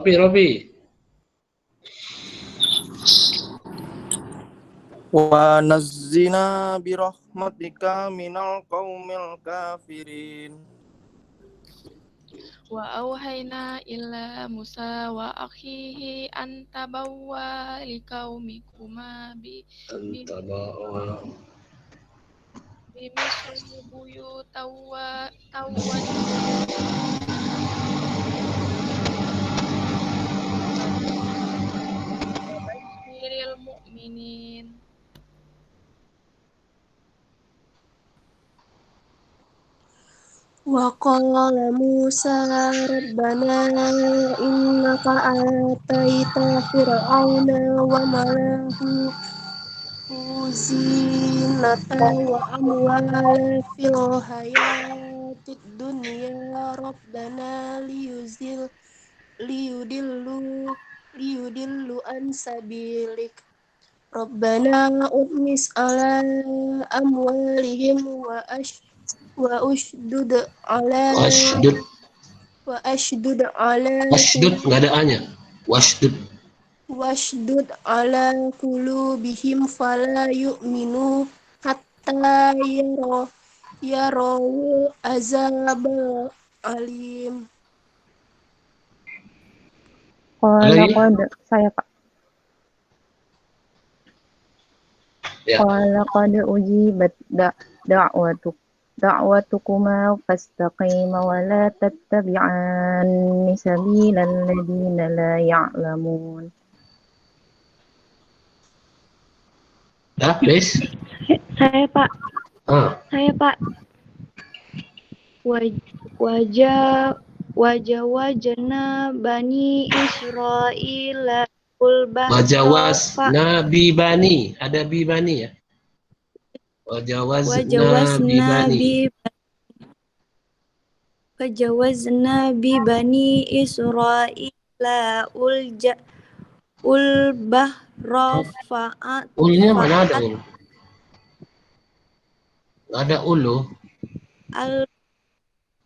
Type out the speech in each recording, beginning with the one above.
Robi. Wa nazzina birahmatika minal qaumil kafirin. Wa auhayna ila Musa wa akhihi an tabawwa liqaumikuma bimisri buyutan wa bashiril mu'minin. Wa qala Musa rabbana innaka ataita fir'auna wa malahu zinatan wa amwalan fil hayatid dunya rabbana liyudillu an sabilik rabbana utmis ala amwalihim wa ushdud ala Washdud nggak ada a-nya. washdud ala qulubihim fala yu'minu hatta yarawul azabal alim. Qala saya Pak. Ya. Qala qad ujibat da'watukuma fastaqima wa la tattabi'anni sabilal ladzina la ya'lamun. Dah, please. Saya Pak. Wajawazna bani Israila Wajawazna bi bani, ada bi bani ya. Wajawazna bi bani Israila bahra fa'at. Ulnya mana ada ul? Nggak ada ulu.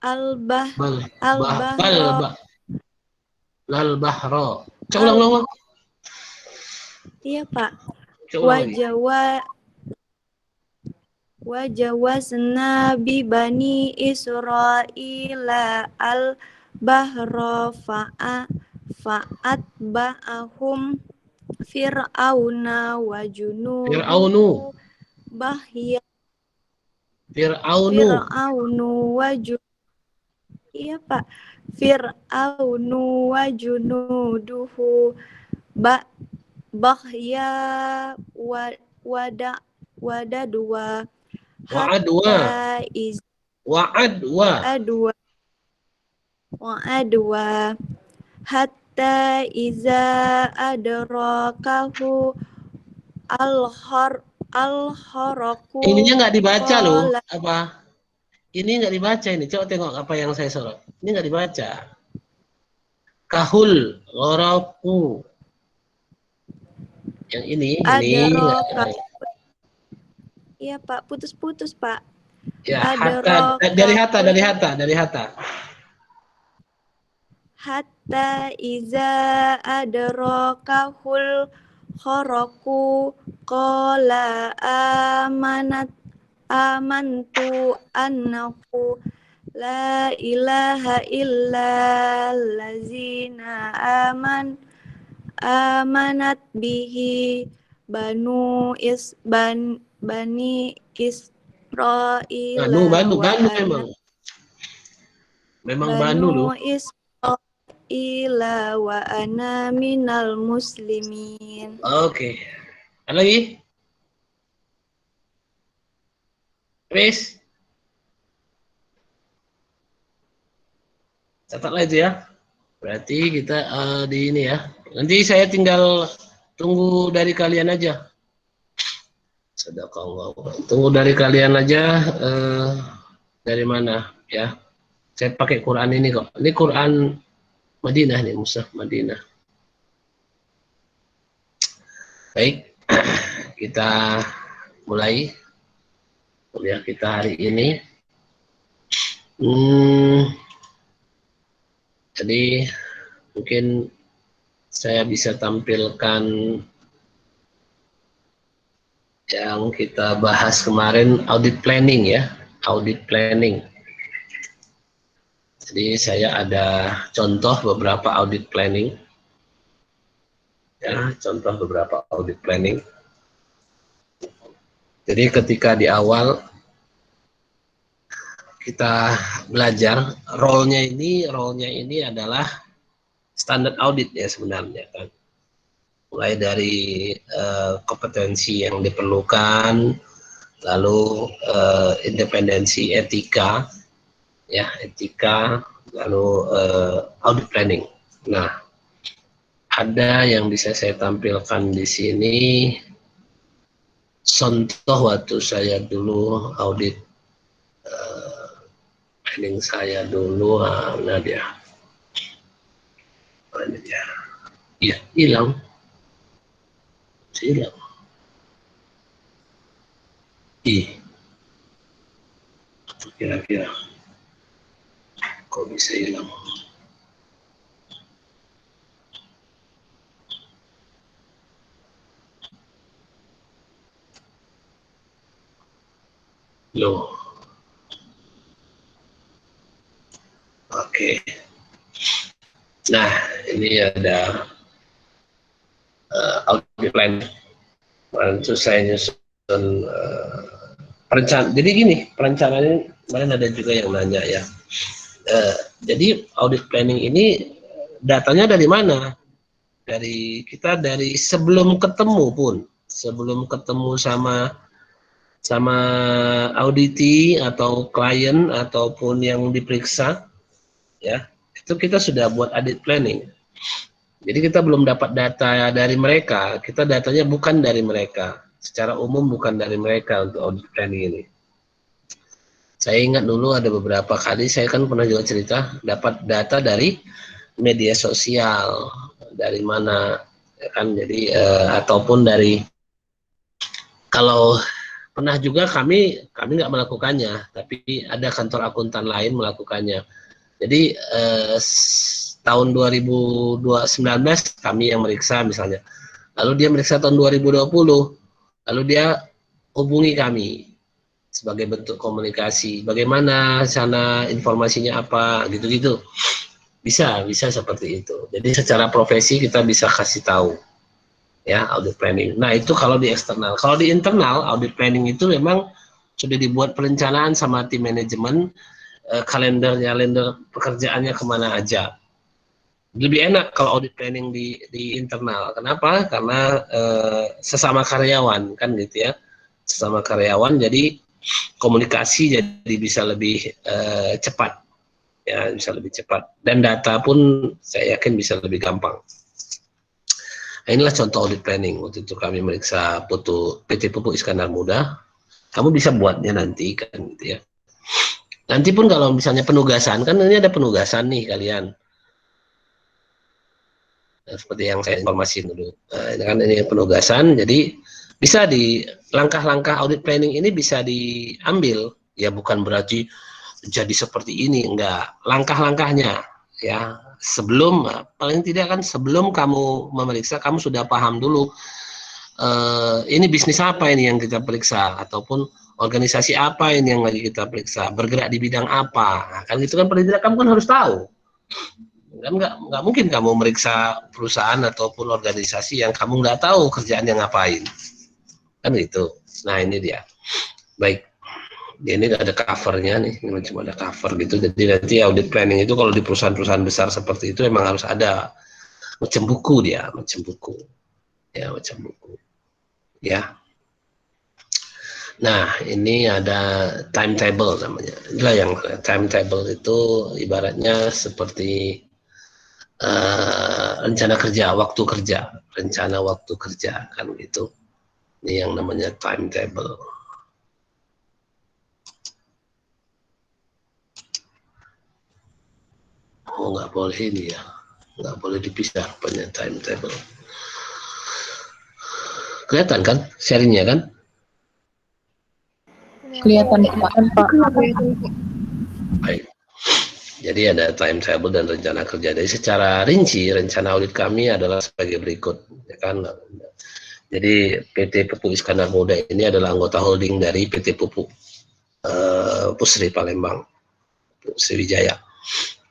Lal bahro. Coba ulang. Iya Pak. Coba lagi. Wajawazna bi bani Israila al bahra fa'at ba'ahum fir'auna wa junudu bahya Fir'aunu wa iya Pak. Fir'aunu wa junuduhu bahya wadadwa hatta iza adrakahu al-haraku. Ininya nggak dibaca loh. Apa? Ini nggak dibaca ini. Coba tengok apa yang saya sorot. Ini nggak dibaca. Kahul, gharaku. Yang ini. Iya Pak, putus-putus Pak. Ya, hatta, dari hatta. Hatta iza adrakahul kharaku qala amantu annahu la ilaha illa allazina amanat bihi bani Israil. Banu memang banu loh. Ila wa ana minal muslimin. Oke. Ada lagi? Chris? Catatlah itu ya. Berarti kita di ini ya. Nanti saya tinggal tunggu dari kalian aja. Sadaqallah. Tunggu dari kalian aja dari mana ya. Saya pakai Quran ini kok. Ini Quran Madinah nih, Mushaf Madinah. Baik, kita mulai kuliah kita hari ini. Jadi mungkin saya bisa tampilkan yang kita bahas kemarin, audit planning ya, audit planning. Jadi saya ada contoh beberapa audit planning. Ya, contoh beberapa audit planning. Jadi ketika di awal kita belajar, role-nya ini adalah standar audit ya sebenarnya kan. Mulai dari kompetensi yang diperlukan, lalu independensi etika, ya etika, lalu audit planning. Nah, ada yang bisa saya tampilkan di sini. Contoh waktu saya dulu audit planning saya dulu, mana dia? Mana dia? Iya, hilang. Hilang. Kira-kira kok bisa hilang? Loh. Oke. Nah, ini ada audit plan. Itu saya nyusun perencanaan. Jadi gini, perencanaannya kemarin ada juga yang nanya ya. Jadi audit planning ini datanya dari mana? Dari kita dari sebelum ketemu pun, sebelum ketemu sama auditi atau klien ataupun yang diperiksa, ya itu kita sudah buat audit planning. Jadi kita belum dapat data dari mereka, kita datanya bukan dari mereka, secara umum bukan dari mereka untuk audit planning ini. Saya ingat dulu ada beberapa kali saya kan pernah juga cerita dapat data dari media sosial, dari mana ya kan, jadi ataupun dari, kalau pernah juga kami nggak melakukannya, tapi ada kantor akuntan lain melakukannya. Jadi tahun 2019 kami yang meriksa misalnya, lalu dia meriksa tahun 2020, lalu dia hubungi kami sebagai bentuk komunikasi, bagaimana sana informasinya apa, gitu-gitu. Bisa seperti itu. Jadi secara profesi kita bisa kasih tahu ya audit planning. Nah itu kalau di eksternal. Kalau di internal, audit planning itu memang sudah dibuat perencanaan sama tim manajemen, kalender pekerjaannya kemana aja. Lebih enak kalau audit planning di internal. Kenapa? Karena sesama karyawan kan gitu ya, sesama karyawan, jadi komunikasi jadi bisa lebih cepat, ya bisa lebih cepat, dan data pun saya yakin bisa lebih gampang. Nah, inilah contoh audit planning. Waktu itu kami meriksa foto PT Pupuk Iskandar Muda. Kamu bisa buatnya nanti kan gitu ya. Nanti pun kalau misalnya penugasan, kan ini ada penugasan nih kalian. Nah, seperti yang saya informasikan dulu. Nah, ini kan ini penugasan, jadi bisa di langkah-langkah audit planning ini bisa diambil. Ya bukan berarti jadi seperti ini, enggak. Langkah-langkahnya ya, sebelum, paling tidak kan sebelum kamu memeriksa, kamu sudah paham dulu ini bisnis apa ini yang kita periksa, ataupun organisasi apa ini yang lagi kita periksa, bergerak di bidang apa. Nah, kan itu kan paling tidak kamu kan harus tahu. Kan nggak mungkin kamu meriksa perusahaan ataupun organisasi yang kamu nggak tahu kerjaannya ngapain, kan gitu. Nah ini dia. Baik, ini ada covernya nih, ini cuma ada cover gitu. Jadi nanti audit planning itu kalau di perusahaan-perusahaan besar seperti itu memang harus ada macam buku dia, macam buku ya, macam buku ya. Nah ini ada timetable namanya. Inilah yang timetable itu ibaratnya seperti rencana kerja, rencana waktu kerja kan gitu. Ini yang namanya timetable. Oh nggak boleh ini ya, nggak boleh dipisah punya timetable. Kelihatan kan sharingnya kan? Kelihatan Pak. Baik. Jadi ada timetable dan rencana kerja. Jadi secara rinci rencana audit kami adalah sebagai berikut, ya kan. Jadi PT Pupuk Iskandar Muda ini adalah anggota holding dari PT Pupuk Pusri Palembang, Sriwijaya,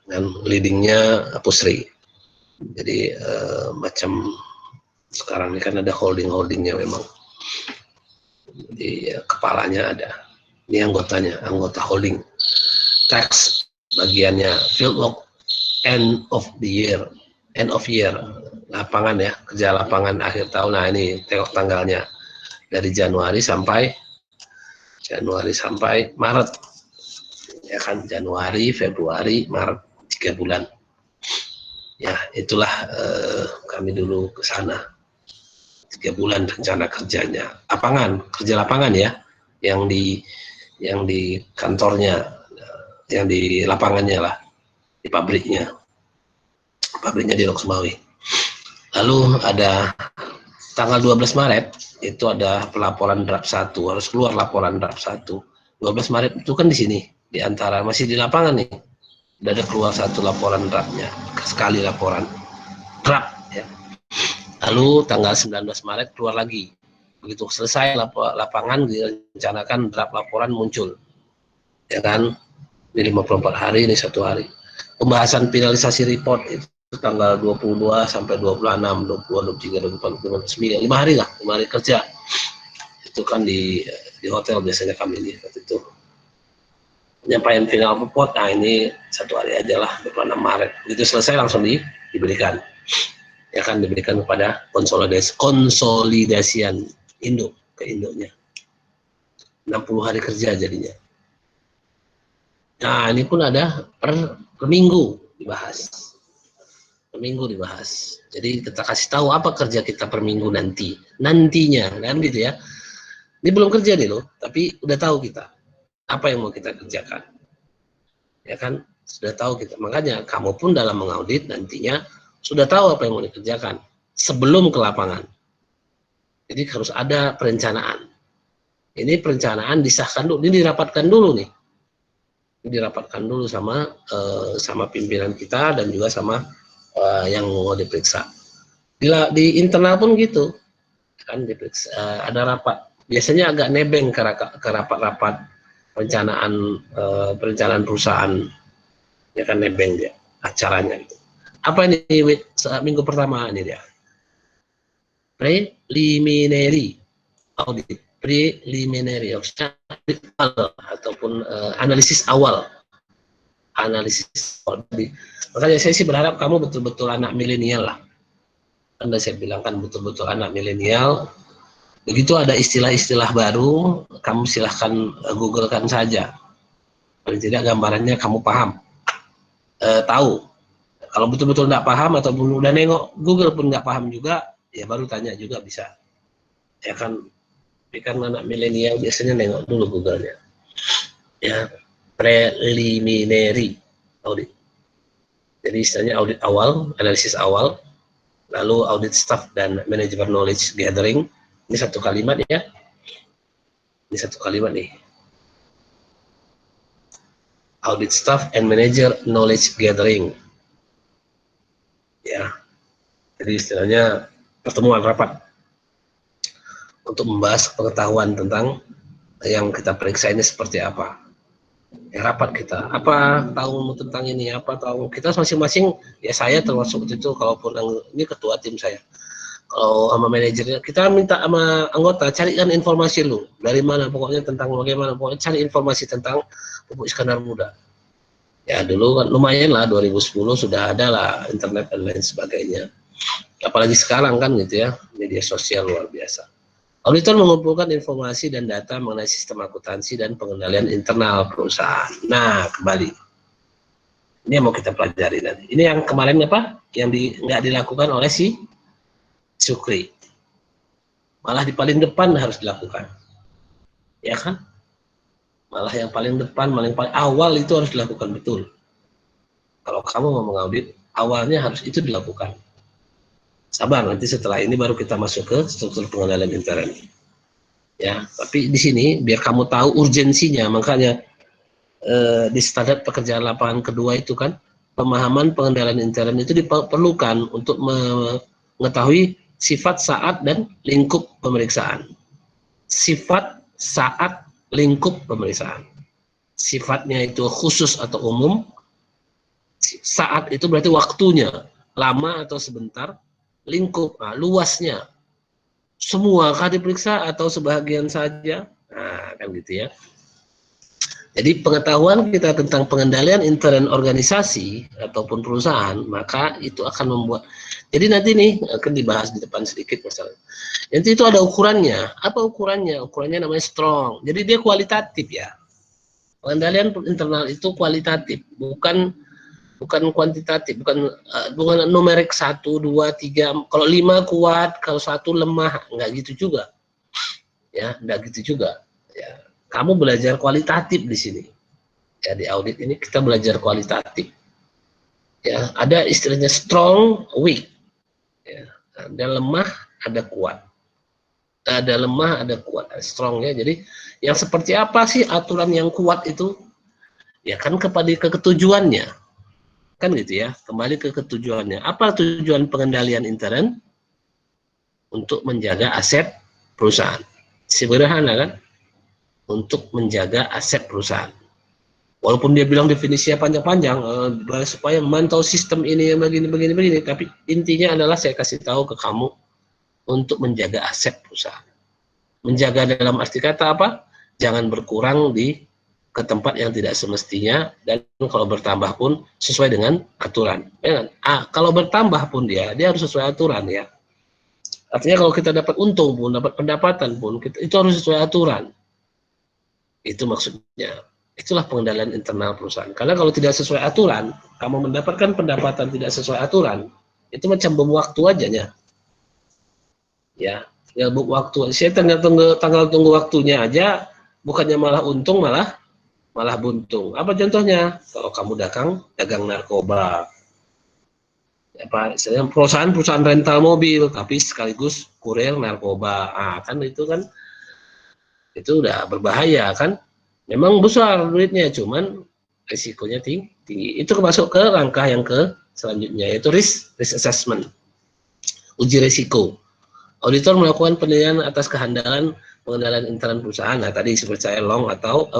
dan leadingnya Pusri. Jadi macam sekarang ini kan ada holdingnya memang. Jadi kepalanya ada. Ini anggotanya, anggota holding. Tax bagiannya fieldwork end of year, lapangan ya, kerja lapangan akhir tahun. Nah ini tengok tanggalnya dari Januari sampai Maret, ya kan, Januari, Februari, Maret, 3 bulan. Ya itulah kami dulu ke sana 3 bulan rencana kerjanya, kerja lapangan ya, yang di kantornya, yang di lapangannya lah, di pabriknya di Lok Sumawi. Lalu ada tanggal 12 Maret itu ada pelaporan draft 1, harus keluar laporan draft 1. 12 Maret itu kan di sini, di antara masih di lapangan nih, udah ada keluar 1 laporan draftnya, sekali laporan draft ya. Lalu tanggal 19 Maret keluar lagi, begitu selesai lapangan direncanakan draft laporan muncul, ya kan. Ini 54 hari, ini 1 hari. Pembahasan finalisasi report itu tanggal 22 sampai 26, 22, 23, 24, 25, 5 hari lah, 5 hari kerja. Itu kan di hotel biasanya kami ini waktu itu. Penyampaian final report, nah ini 1 hari aja lah, 26 Maret. Itu selesai langsung diberikan. Ya kan, diberikan kepada konsolidasian induk ke induknya. 60 hari kerja jadinya. Nah, ini pun ada per minggu dibahas. Per minggu dibahas. Jadi kita kasih tahu apa kerja kita per minggu nantinya, kan gitu ya. Ini belum kerja nih loh, tapi udah tahu kita apa yang mau kita kerjakan. Ya kan, sudah tahu kita. Makanya kamu pun dalam mengaudit nantinya sudah tahu apa yang mau dikerjakan sebelum ke lapangan. Jadi harus ada perencanaan. Ini perencanaan disahkan dulu, ini dirapatkan dulu nih. Dirapatkan dulu sama pimpinan kita dan juga sama yang mau diperiksa. Di internal pun gitu, kan diperiksa, ada rapat. Biasanya agak nebeng ke rapat-rapat perencanaan perusahaan, ya kan, nebeng dia acaranya gitu. Apa ini minggu pertama ini dia? Preliminary audit. Preliminary ataupun analisis awal. Makanya saya sih berharap kamu betul-betul anak milenial lah. Anda saya bilang kan betul-betul anak milenial. Begitu ada istilah-istilah baru, kamu silahkan googlekan saja. Paling tidak gambarannya kamu paham, tahu. Kalau betul-betul nggak paham atau udah nengok Google pun nggak paham juga, ya baru tanya juga bisa. Ya kan. Tapi kan anak milenial biasanya nengok dulu Google-nya. Ya, preliminary audit. Jadi istilahnya audit awal, analisis awal, lalu audit staff dan manager knowledge gathering. Ini 1 kalimat ya. Ini 1 kalimat nih. Audit staff and manager knowledge gathering. Ya. Jadi istilahnya pertemuan rapat untuk membahas pengetahuan tentang yang kita periksa ini seperti apa. Ya, rapat kita, apa tahu tentang ini, apa tahu kita masing-masing, ya saya termasuk itu, kalaupun ini ketua tim saya. Kalau sama manajernya, kita minta sama anggota, carikan informasi lu, dari mana pokoknya tentang bagaimana, pokoknya cari informasi tentang Pupuk Iskandar Muda. Ya dulu kan lumayan lah, 2010 sudah ada lah internet dan lain sebagainya. Apalagi sekarang kan gitu ya, media sosial luar biasa. Auditor mengumpulkan informasi dan data mengenai sistem akuntansi dan pengendalian internal perusahaan. Nah, kembali. Ini yang mau kita pelajari nanti. Ini yang kemarin apa? Yang nggak dilakukan oleh si Sukri. Malah di paling depan harus dilakukan. Ya kan? Malah yang paling depan, paling awal itu harus dilakukan betul. Kalau kamu mau mengaudit, awalnya harus itu dilakukan. Sabar, nanti setelah ini baru kita masuk ke struktur pengendalian intern. Ya, tapi di sini biar kamu tahu urgensinya, makanya di standar pekerjaan lapangan kedua itu kan, pemahaman pengendalian intern itu diperlukan untuk mengetahui sifat, saat, dan lingkup pemeriksaan. Sifat, saat, lingkup pemeriksaan. Sifatnya itu khusus atau umum. Saat itu berarti waktunya, lama atau sebentar. Lingkup, luasnya. Semua kah diperiksa atau sebagian saja? Nah, kan gitu ya. Jadi pengetahuan kita tentang pengendalian intern organisasi ataupun perusahaan, maka itu akan membuat. Jadi nanti nih akan dibahas di depan sedikit masalah. Nanti itu ada ukurannya. Apa ukurannya? Ukurannya namanya strong. Jadi dia kualitatif ya. Pengendalian internal itu kualitatif, bukan kuantitatif, bukan numerik 1, 2, 3. Kalau 5 kuat, kalau 1 lemah, enggak gitu juga. Ya, enggak gitu juga. Ya. Kamu belajar kualitatif di sini. Ya, di audit ini kita belajar kualitatif. Ya, ada istilahnya strong, weak. Ya, ada lemah, ada kuat. Ada lemah, ada kuat, ada strong ya. Jadi yang seperti apa sih aturan yang kuat itu? Ya kan kepada ketujuannya. Kan gitu ya, kembali ke ketujuannya. Apa tujuan pengendalian intern? Untuk menjaga aset perusahaan. Sederhana kan? Untuk menjaga aset perusahaan. Walaupun dia bilang definisinya panjang-panjang, supaya memantau sistem ini yang begini, tapi intinya adalah saya kasih tahu ke kamu untuk menjaga aset perusahaan. Menjaga dalam arti kata apa? Jangan berkurang ke tempat yang tidak semestinya, dan kalau bertambah pun sesuai dengan aturan. Ya kan? Kalau bertambah pun dia harus sesuai aturan ya. Artinya kalau kita dapat untung pun, dapat pendapatan pun, itu harus sesuai aturan. Itu maksudnya. Itulah pengendalian internal perusahaan. Karena kalau tidak sesuai aturan, kamu mendapatkan pendapatan tidak sesuai aturan, itu macam bom waktu aja ya. Ya bom waktu. Saya tanggal tunggu waktunya aja, bukannya malah untung, malah buntung. Apa contohnya? Kalau kamu dagang narkoba, perusahaan rental mobil, tapi sekaligus kurir narkoba. Kan itu udah berbahaya kan? Memang besar duitnya, cuman risikonya tinggi. Itu masuk ke langkah yang selanjutnya, yaitu risk assessment, uji risiko. Auditor melakukan penilaian atas kehandalan pengendalian intern perusahaan. Nah, tadi seperti saya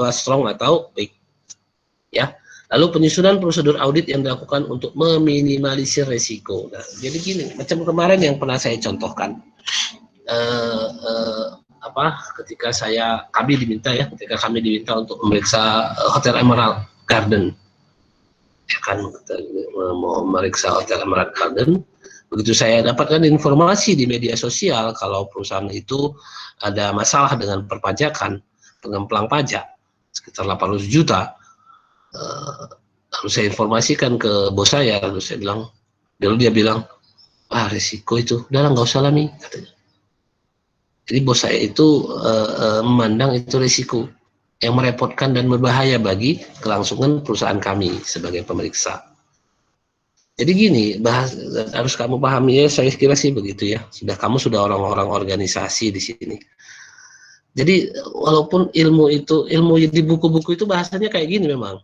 strong atau weak. Ya. Lalu penyusunan prosedur audit yang dilakukan untuk meminimalisir risiko. Nah, jadi gini, macam kemarin yang pernah saya contohkan. Ketika kami diminta untuk memeriksa Hotel Emerald Garden, ya kan, kita mau memeriksa Hotel Emerald Garden. Begitu saya dapatkan informasi di media sosial kalau perusahaan itu ada masalah dengan perpajakan, pengemplang pajak sekitar 800 juta, lalu saya informasikan ke bos saya, lalu dia bilang, risiko itu, udah nggak usah lah nih, katanya. Jadi bos saya itu memandang itu risiko yang merepotkan dan berbahaya bagi kelangsungan perusahaan kami sebagai pemeriksa. Jadi gini, harus kamu pahami ya, saya kira sih begitu ya. Kamu sudah orang-orang organisasi di sini. Jadi walaupun ilmu di buku-buku itu bahasanya kayak gini memang.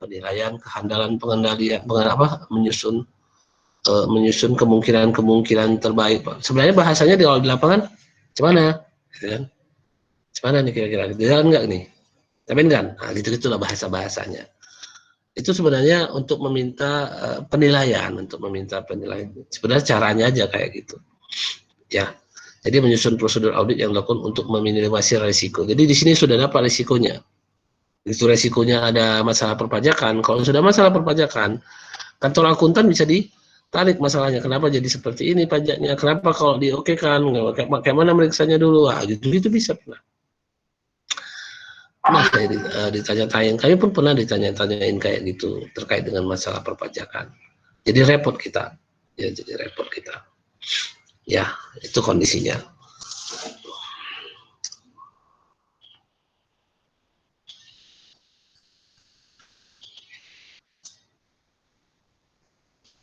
Penilaian, kehandalan, pengendalian, menyusun kemungkinan terbaik. Sebenarnya bahasanya di lapangan gimana? Gimana nih kira-kira? Jalan nggak nih? Tapi kan? Gitu-gitulah bahasanya. Itu sebenarnya untuk meminta penilaian. Sebenarnya caranya aja kayak gitu. Ya. Jadi menyusun prosedur audit yang dilakukan untuk meminimalisir risiko. Jadi di sini sudah dapat risikonya. Itu risikonya ada masalah perpajakan. Kalau sudah masalah perpajakan, kantor akuntan bisa ditarik masalahnya. Kenapa jadi seperti ini pajaknya? Kenapa kalau diokekan? Kayak mana meriksanya dulu? Gitu bisa pernah. Ditanya-tanyain. Kami pun pernah ditanya-tanyain kayak gitu terkait dengan masalah perpajakan. Jadi repot kita. Ya, itu kondisinya.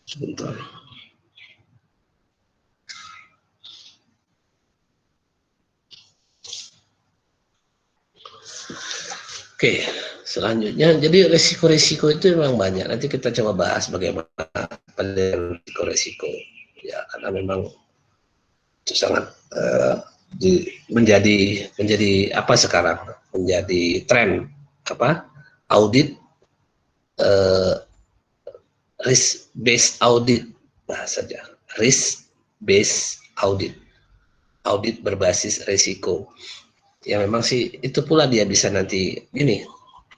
Sebentar. Oke. selanjutnya, jadi resiko-resiko itu memang banyak. Nanti kita coba bahas bagaimana pada resiko-resiko. Ya, karena memang itu sangat menjadi apa sekarang? Menjadi tren apa? Audit risk based audit bahasanya. Risk based audit. Audit berbasis resiko. Ya memang sih itu pula dia bisa nanti ini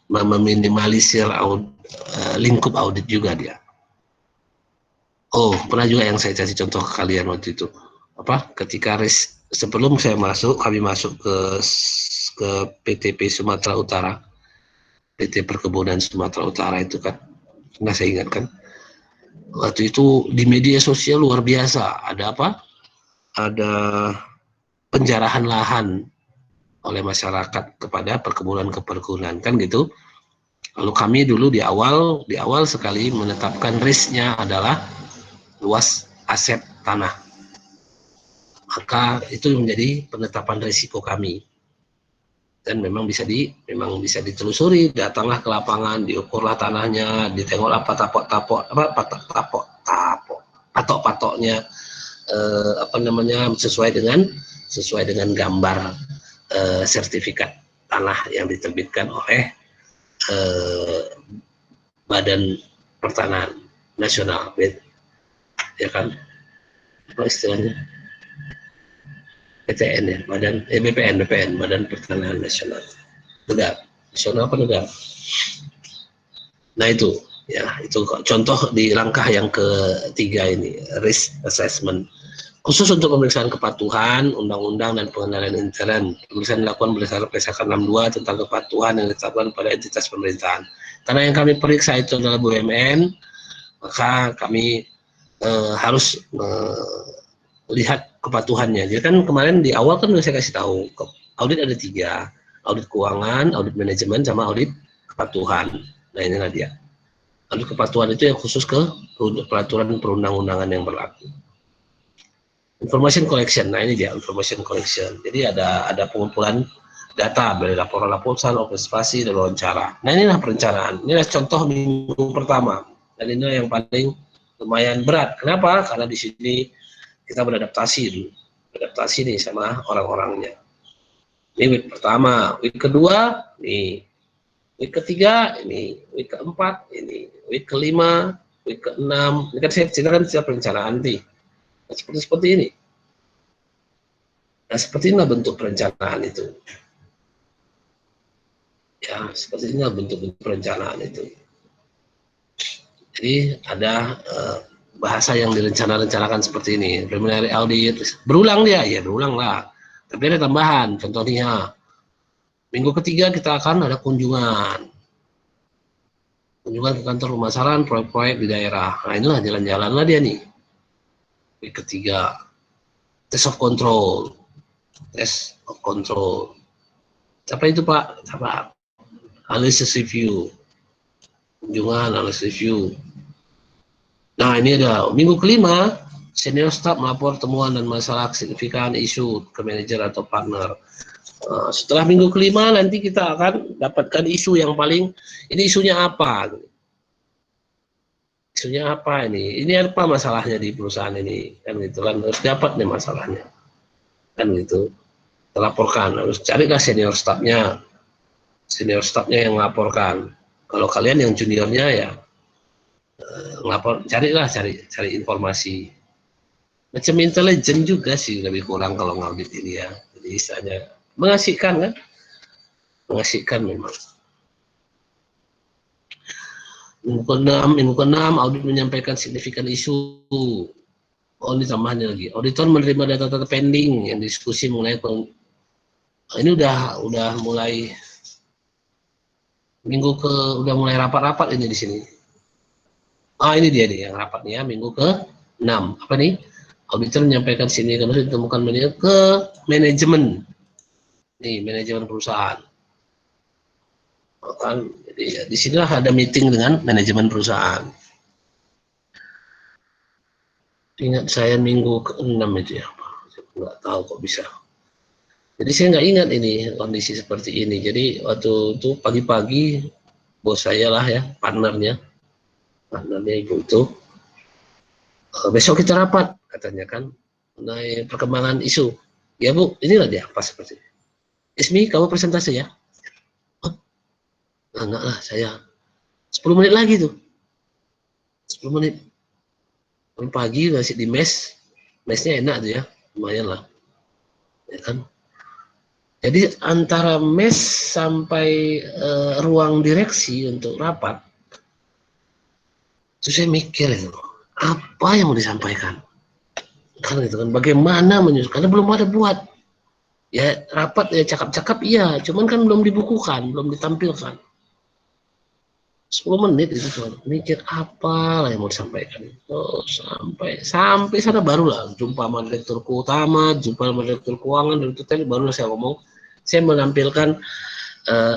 meminimalisir lingkup audit juga dia. Oh, pernah juga yang saya kasih contoh ke kalian waktu itu. Apa? Ketika sebelum kami masuk ke PTP Sumatera Utara, PT Perkebunan Sumatera Utara itu kan, nggak saya ingatkan. Waktu itu di media sosial luar biasa. Ada apa? Ada penjarahan lahan oleh masyarakat kepada perkebunan kan gitu. Lalu kami dulu di awal sekali menetapkan risknya adalah luas aset tanah. Maka itu menjadi penetapan risiko kami. Dan memang bisa ditelusuri, datanglah ke lapangan, diukurlah tanahnya, ditengoklah patok-patoknya, sesuai dengan gambar sertifikat tanah yang diterbitkan oleh Badan Pertanahan Nasional, ya kan? Apa istilahnya? PTN ya, BPN, Badan Pertanahan Nasional. Nasional apa negara? Nah itu, ya itu contoh di langkah yang ketiga ini, risk assessment. Khusus untuk pemeriksaan kepatuhan, undang-undang dan pengendalian intern. Pemeriksaan dilakukan berdasarkan PSK 62 tentang kepatuhan yang ditetapkan pada entitas pemerintahan. Karena yang kami periksa itu adalah BUMN, maka kami harus lihat kepatuhannya. Jadi kan kemarin di awal kan saya kasih tahu, audit ada 3, audit keuangan, audit manajemen, sama audit kepatuhan. Nah inilah dia. Audit kepatuhan itu yang khusus ke peraturan perundang-undangan yang berlaku. Information collection, nah ini dia information collection. Jadi ada pengumpulan data dari laporan-laporan, observasi, dan wawancara. Nah inilah perencanaan. Inilah contoh minggu pertama. Dan ini yang paling lumayan berat. Kenapa? Karena di sini kita beradaptasi nih sama orang-orangnya. Ini week pertama, week kedua, nih, week ketiga, ini, week keempat, ini, week kelima, week keenam. Ini kan saya ceritakan setiap perencanaan nih. Nah, seperti ini. Nah, seperti inilah bentuk perencanaan itu. Ya, seperti inilah bentuk perencanaan itu. Jadi ada bahasa yang direncanakan seperti ini, preliminary audit, berulang dia, ya berulang lah. Tapi ada tambahan, contohnya minggu ketiga kita akan ada kunjungan ke kantor pemasaran proyek-proyek di daerah. Nah inilah jalan-jalan lah dia nih. Week ketiga, test of control. Apa itu Pak? Apa? Analysis review. Kunjungan, analysis review. Nah ini ada minggu kelima, senior staff melapor temuan dan masalah signifikan isu ke manajer atau partner. Setelah minggu kelima nanti kita akan dapatkan isu yang paling, ini isunya apa? Isunya apa ini? Ini apa masalahnya di perusahaan ini? Kan gitu kan, harus dapat nih masalahnya. Kan gitu, terlaporkan, harus carilah senior staffnya yang melaporkan. Kalau kalian yang juniornya ya, cari informasi. Macam intelijen juga sih, lebih kurang kalau ngaudit ini ya. Jadi istilahnya mengasihkan kan? Mengasihkan memang. Minggu ke-6 audit menyampaikan signifikan isu. Oh ini tambahannya lagi. Auditor menerima data-data pending yang diskusi mengenai ini udah mulai udah mulai rapat-rapat ini di sini. Ini dia nih yang rapatnya minggu ke-6. Apa nih? Auditor menyampaikan sini karena ditemukan ke manajemen. Nih, manajemen perusahaan. Kan jadi di sinilah ada meeting dengan manajemen perusahaan. Ingat saya minggu ke-6 itu ya. Nggak tahu kok bisa. Jadi saya nggak ingat ini kondisi seperti ini. Jadi waktu itu pagi-pagi bos saya lah ya, partnernya ibu itu, besok kita rapat katanya kan, mengenai perkembangan isu. Ya Bu, inilah dia pas seperti ini. Ismi, kamu presentasi ya? Oh, enggak lah, saya 10 menit lagi tuh. 10 menit. Pagi masih di mesnya enak tuh ya, lumayan lah. Ya kan? Jadi antara mes sampai ruang direksi untuk rapat, itu saya mikir itu, apa yang mau disampaikan? Kan gitu kan, bagaimana menyusun, karena belum ada buat. Ya rapat ya cakap-cakap iya, cuman kan belum dibukukan, belum ditampilkan. 10 menit itu cuma mikir apa lah yang mau disampaikan. Oh, sampai sana barulah jumpa sama direktur utama, jumpa sama direktur keuangan, direktur teknik, barulah saya ngomong. Saya menampilkan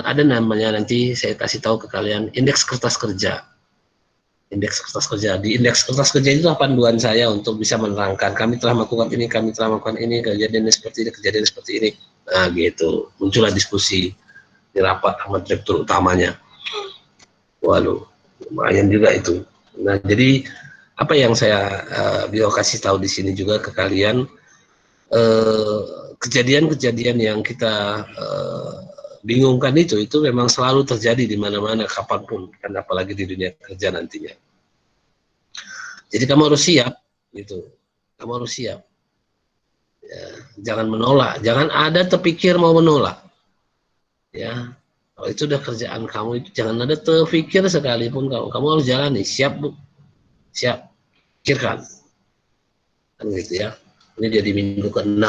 ada namanya, nanti saya kasih tahu ke kalian, indeks kertas kerja. Indeks kertas kerja. Di indeks kertas kerja itu panduan saya untuk bisa menerangkan kami telah melakukan ini, kejadian seperti ini, kejadian seperti ini. Nah gitu, muncullah diskusi di rapat sama direktur utamanya. Waduh, lumayan juga itu. Nah, jadi apa yang saya beliau kasih tahu di sini juga ke kalian, kejadian-kejadian yang kita bingungkan itu memang selalu terjadi di mana-mana kapanpun, kan apalagi di dunia kerja nantinya. Jadi kamu harus siap, gitu. Kamu harus siap. Ya, jangan menolak, jangan ada terpikir mau menolak. Ya. Kalau itu udah kerjaan kamu, itu jangan ada terpikir sekalipun kamu harus jalani. Siap Bu, siap, pikirkan, kan gitu ya. Ini jadi minggu ke-6,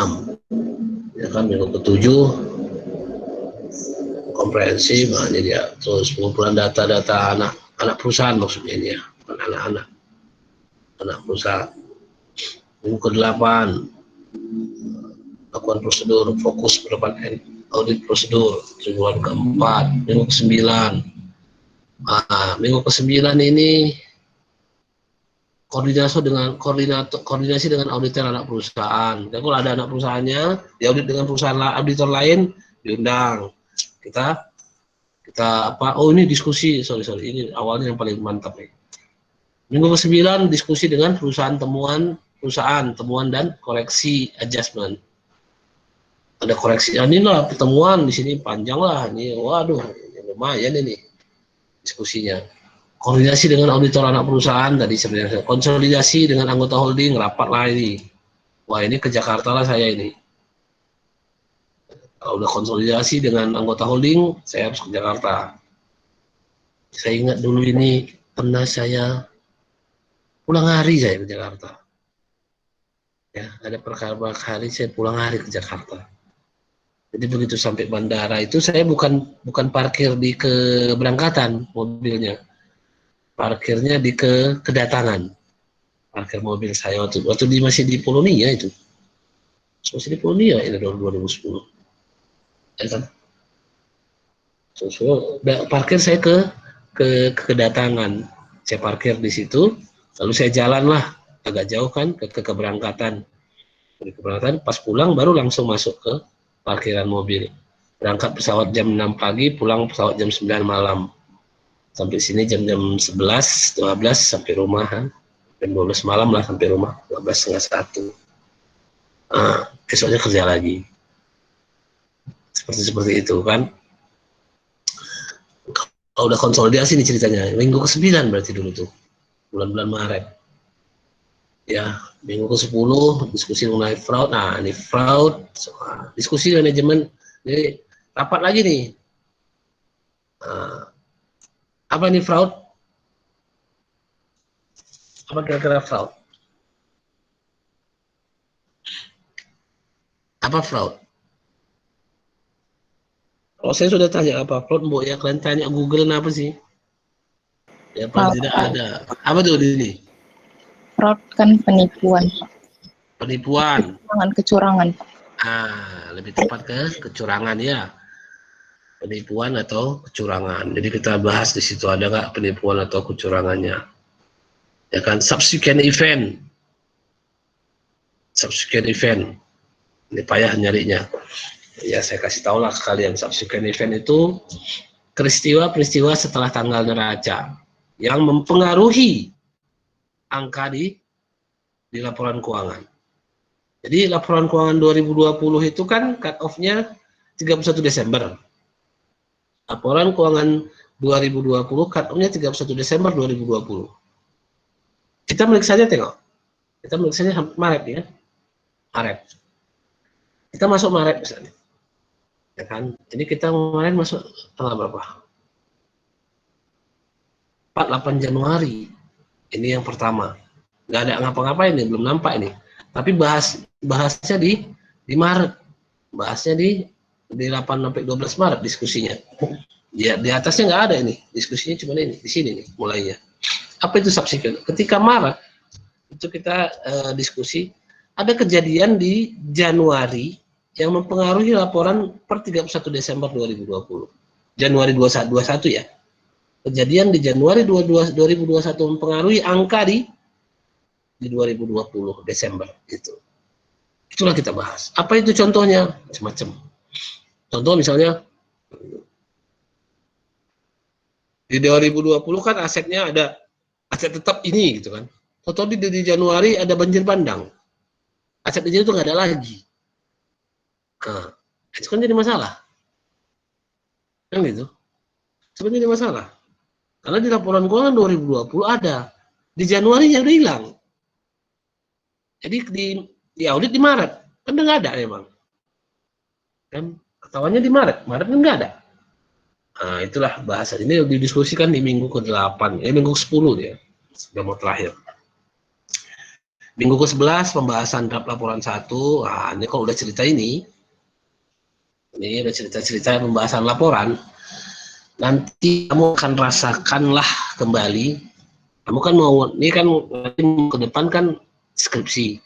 ya kan, minggu ke-7 komprehensif, nah ini dia. Terus pengumpulan data-data anak perusahaan maksudnya ini ya, bukan anak perusahaan. Minggu ke-8 lakukan prosedur fokus penerapan audit prosedur. Minggu ke-4, minggu ke-9. Minggu ke-9 ini koordinasi dengan auditor anak perusahaan. Dan kalau ada anak perusahaannya, diaudit dengan perusahaan auditor lain, diundang. Kita apa? Oh ini diskusi, sorry ini awalnya yang paling mantap nih. Minggu ke-9 diskusi dengan perusahaan temuan dan koreksi adjustment. Ada koreksi, ini lah pertemuan di sini panjang lah, ini waduh lumayan ini diskusinya. Koordinasi dengan auditor anak perusahaan tadi sebenarnya, konsolidasi dengan anggota holding, rapat lah ini. Wah ini ke Jakarta lah saya ini. Kalau udah konsolidasi dengan anggota holding, saya harus ke Jakarta. Saya ingat dulu ini pernah saya pulang hari saya ke Jakarta. Ya ada perkara hari saya pulang hari ke Jakarta. Jadi begitu sampai bandara itu saya bukan parkir di keberangkatan mobilnya, parkirnya di kedatangan. Parkir mobil saya waktu masih di Polonia itu, masih di Polonia ini tahun 2010, ya kan? Parkir saya ke kedatangan, saya parkir di situ, lalu saya jalan lah agak jauh kan ke keberangkatan. Dari keberangkatan pas pulang baru langsung masuk ke parkiran mobil. Berangkat pesawat jam 6 pagi, pulang pesawat jam 9 malam. Sampai sini jam 11, 12 sampai rumah. Jam 12 malam lah sampai rumah, 12:30. Besoknya kerja lagi. Seperti itu kan. Kalau udah konsolidasi nih ceritanya, minggu ke-9 berarti dulu tuh. Bulan-bulan Maret. Ya, minggu ke-10 diskusi mengenai fraud. Nah, ini fraud, diskusi manajemen. Jadi rapat lagi nih. Apa ini fraud? Apa kira-kira fraud? Apa fraud? Kalau saya sudah tanya apa fraud, Bu, ya kalian tanya Google apa sih? Ya paling tidak ada. Apa tuh ini? Fraud kan penipuan. Penipuan. Kecurangan. Lebih tepat ke kecurangan ya. Penipuan atau kecurangan. Jadi kita bahas di situ ada nggak penipuan atau kecurangannya. Ya kan, subsequent event. Subsequent event. Ini payah nyarinya. Ya saya kasih tahu lah sekalian, subsequent event itu peristiwa-peristiwa setelah tanggal neraca yang mempengaruhi angka di laporan keuangan. Jadi laporan keuangan 2020 itu kan cut off-nya 31 Desember. Laporan keuangan 2020 cut off-nya 31 Desember 2020. Kita meriksanya tengok. Kita meriksanya Maret ya. Maret. Kita masuk Maret misalnya. Ya kan? Ini kita kemarin masuk tanggal berapa? 8 Januari. Ini yang pertama. Nggak ada ngapa-ngapain ini, belum nampak ini. Tapi bahasnya di Maret. Bahasnya di 8 sampai 12 Maret diskusinya. Ya, di atasnya nggak ada ini. Diskusinya cuma ini, di sini nih mulainya. Apa itu subsequent? Ketika Maret itu kita diskusi, ada kejadian di Januari yang mempengaruhi laporan per 31 Desember 2020. Januari 2021 ya. Kejadian di Januari 2021 mempengaruhi angka di 2020 Desember itu. Itulah kita bahas. Apa itu contohnya? Macam-macam. Contoh misalnya di 2020 kan asetnya ada aset tetap ini gitu kan. Atau di Januari ada banjir bandang. Aset itu nggak ada lagi. Nah, itu kan jadi masalah. Kan gitu. Sebenarnya jadi masalah. Karena di laporan keuangan 2020 ada. Di Januari ya udah hilang. Jadi di audit di Maret. Kan udah nggak ada memang. Kan ketawanya di Maret. Maret kan nggak ada. Nah, itulah bahasa. Ini didiskusikan di minggu ke-8. Minggu ke-10 dia. Sudah mau terakhir. Minggu ke-11 pembahasan draft laporan 1. Nah, ini kalau udah cerita ini udah cerita-cerita pembahasan laporan. Nanti kamu akan rasakanlah kembali. Kamu kan mau, ini kan ke depan kan skripsi.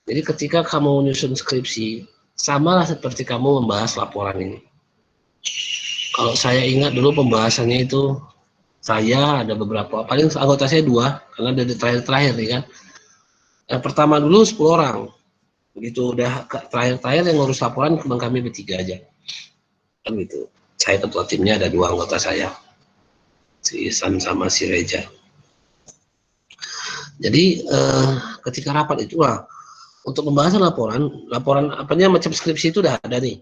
Jadi ketika kamu menyusun skripsi, samalah seperti kamu membahas laporan ini. Kalau saya ingat dulu pembahasannya itu, saya ada beberapa, paling anggota saya 2, karena ada di terakhir-terakhir nih kan. Yang pertama dulu 10 orang. Begitu udah terakhir-terakhir yang ngurus laporan, kami bertiga aja. Kan gitu. Saya ketua timnya, ada 2 anggota saya. Si Isan sama si Reja. Jadi ketika rapat itu untuk pembahasan laporan apanya macam skripsi itu udah ada nih.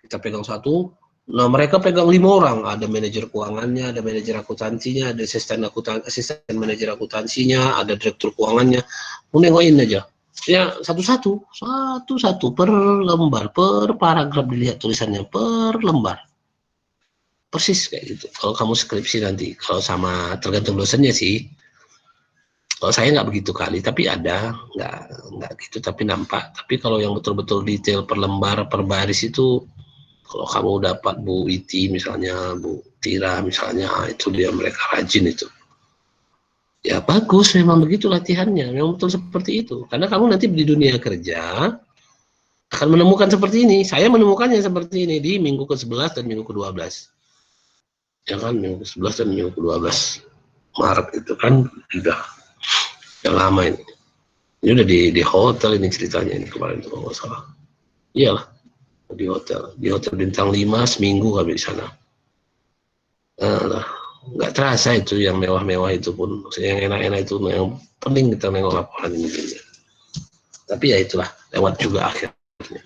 Kita pegang satu. Nah, mereka pegang 5 orang, ada manajer keuangannya, ada manajer akuntansinya, ada asisten manajer akuntansinya, ada direktur keuangannya. Mau nengokin aja. Ya satu-satu per lembar, per paragraf dilihat tulisannya per lembar. Persis kayak gitu. Kalau kamu skripsi nanti, kalau sama tergantung dosennya sih. Kalau saya nggak begitu kali, tapi ada nggak gitu, tapi nampak. Tapi kalau yang betul-betul detail per lembar, per baris itu, kalau kamu dapat Bu Iti misalnya, Bu Tira misalnya, itu dia mereka rajin itu. Ya bagus, memang begitu latihannya, memang betul seperti itu. Karena kamu nanti di dunia kerja akan menemukan seperti ini. Saya menemukannya seperti ini di minggu ke-11 dan minggu ke-12. Ya kan, minggu ke-11 dan minggu ke-12 Maret itu kan udah yang lama ini. Ini udah di hotel ini ceritanya ini kemarin tuh kalau nggak salah. Iyalah. Di hotel bintang 5 seminggu kami di sana. Nggak terasa itu yang mewah-mewah itu pun, yang enak-enak itu yang penting kita nengok laporan ini. Tapi ya itulah, lewat juga akhirnya.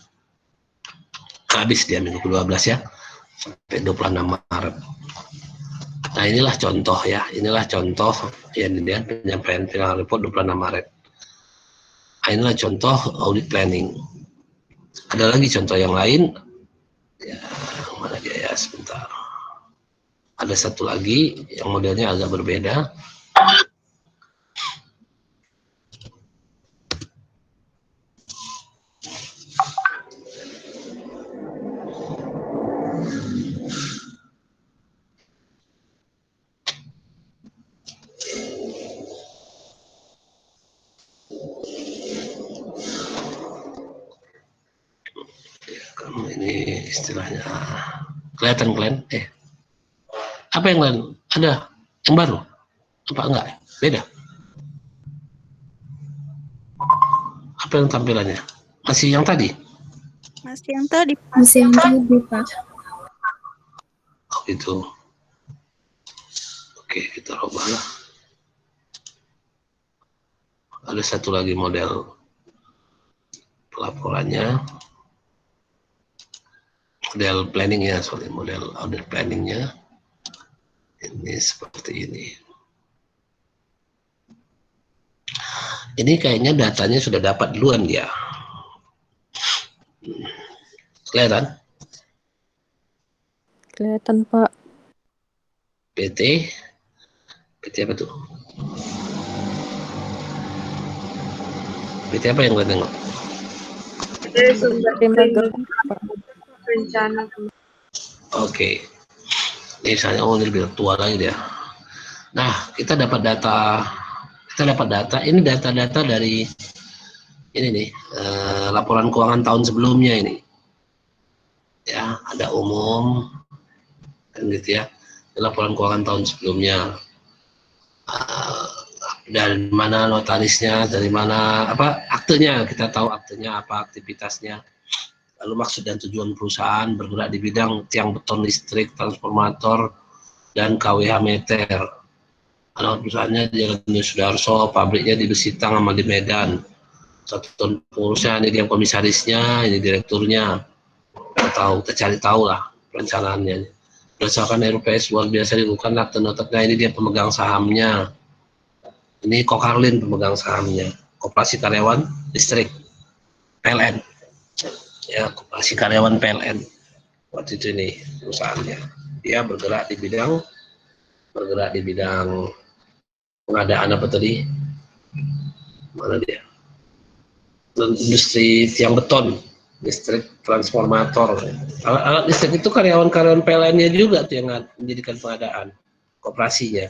Habis dia minggu ke-12 ya, sampai 26 Maret. Nah inilah contoh ya, inilah contoh ya dia penyampaian final report 26 Maret. Nah, inilah contoh audit planning. Ada lagi contoh yang lain, ya mana dia ya sebentar. Ada satu lagi yang modelnya agak berbeda. Ini istilahnya kelihatan kalian? Apa yang lain? Ada yang baru? Apa enggak? Beda? Apa yang tampilannya? Masih yang tadi? Masih yang tadi, Pak. Oke, itu. Oke, kita rubahlah. Ada satu lagi model pelaporannya, model planningnya, model audit planningnya. Ini seperti ini. Ini kayaknya datanya sudah dapat duluan dia. Kelihatan? Kelihatan, Pak. PT apa tuh? PT apa yang kalian tengok? Terima kasih, Pak. Rencana. Oke. Ini misalnya, oh ini lebih tua lagi dia. Nah, kita dapat data. Ini data-data dari ini nih, laporan keuangan tahun sebelumnya ini. Ya, ada umum, kan gitu ya. Laporan keuangan tahun sebelumnya. Dari mana notarisnya, dari mana apa aktenya, kita tahu aktenya apa, aktivitasnya. Lalu maksud dan tujuan perusahaan bergerak di bidang tiang beton listrik, transformator, dan KWH meter. Alamat perusahaannya di Jalan Sudarso, pabriknya di Besitang sama di Medan. Satu pengurusnya, ini dia komisarisnya, ini direkturnya. Kita cari tahu lah perencanaannya. Berdasarkan RUPS luar biasa dilakukan akte-notatnya, ini dia pemegang sahamnya. Ini Kokarlin pemegang sahamnya. Koperasi Karyawan Listrik, PLN. Ya, Koperasi Karyawan PLN. Waktu itu ini perusahaannya. Dia bergerak di bidang pengadaan apa tadi? Mana dia? Industri tiang beton, listrik, transformator. Alat listrik itu karyawan-karyawan PLN-nya juga tuh yang menjadikan pengadaan koperasinya.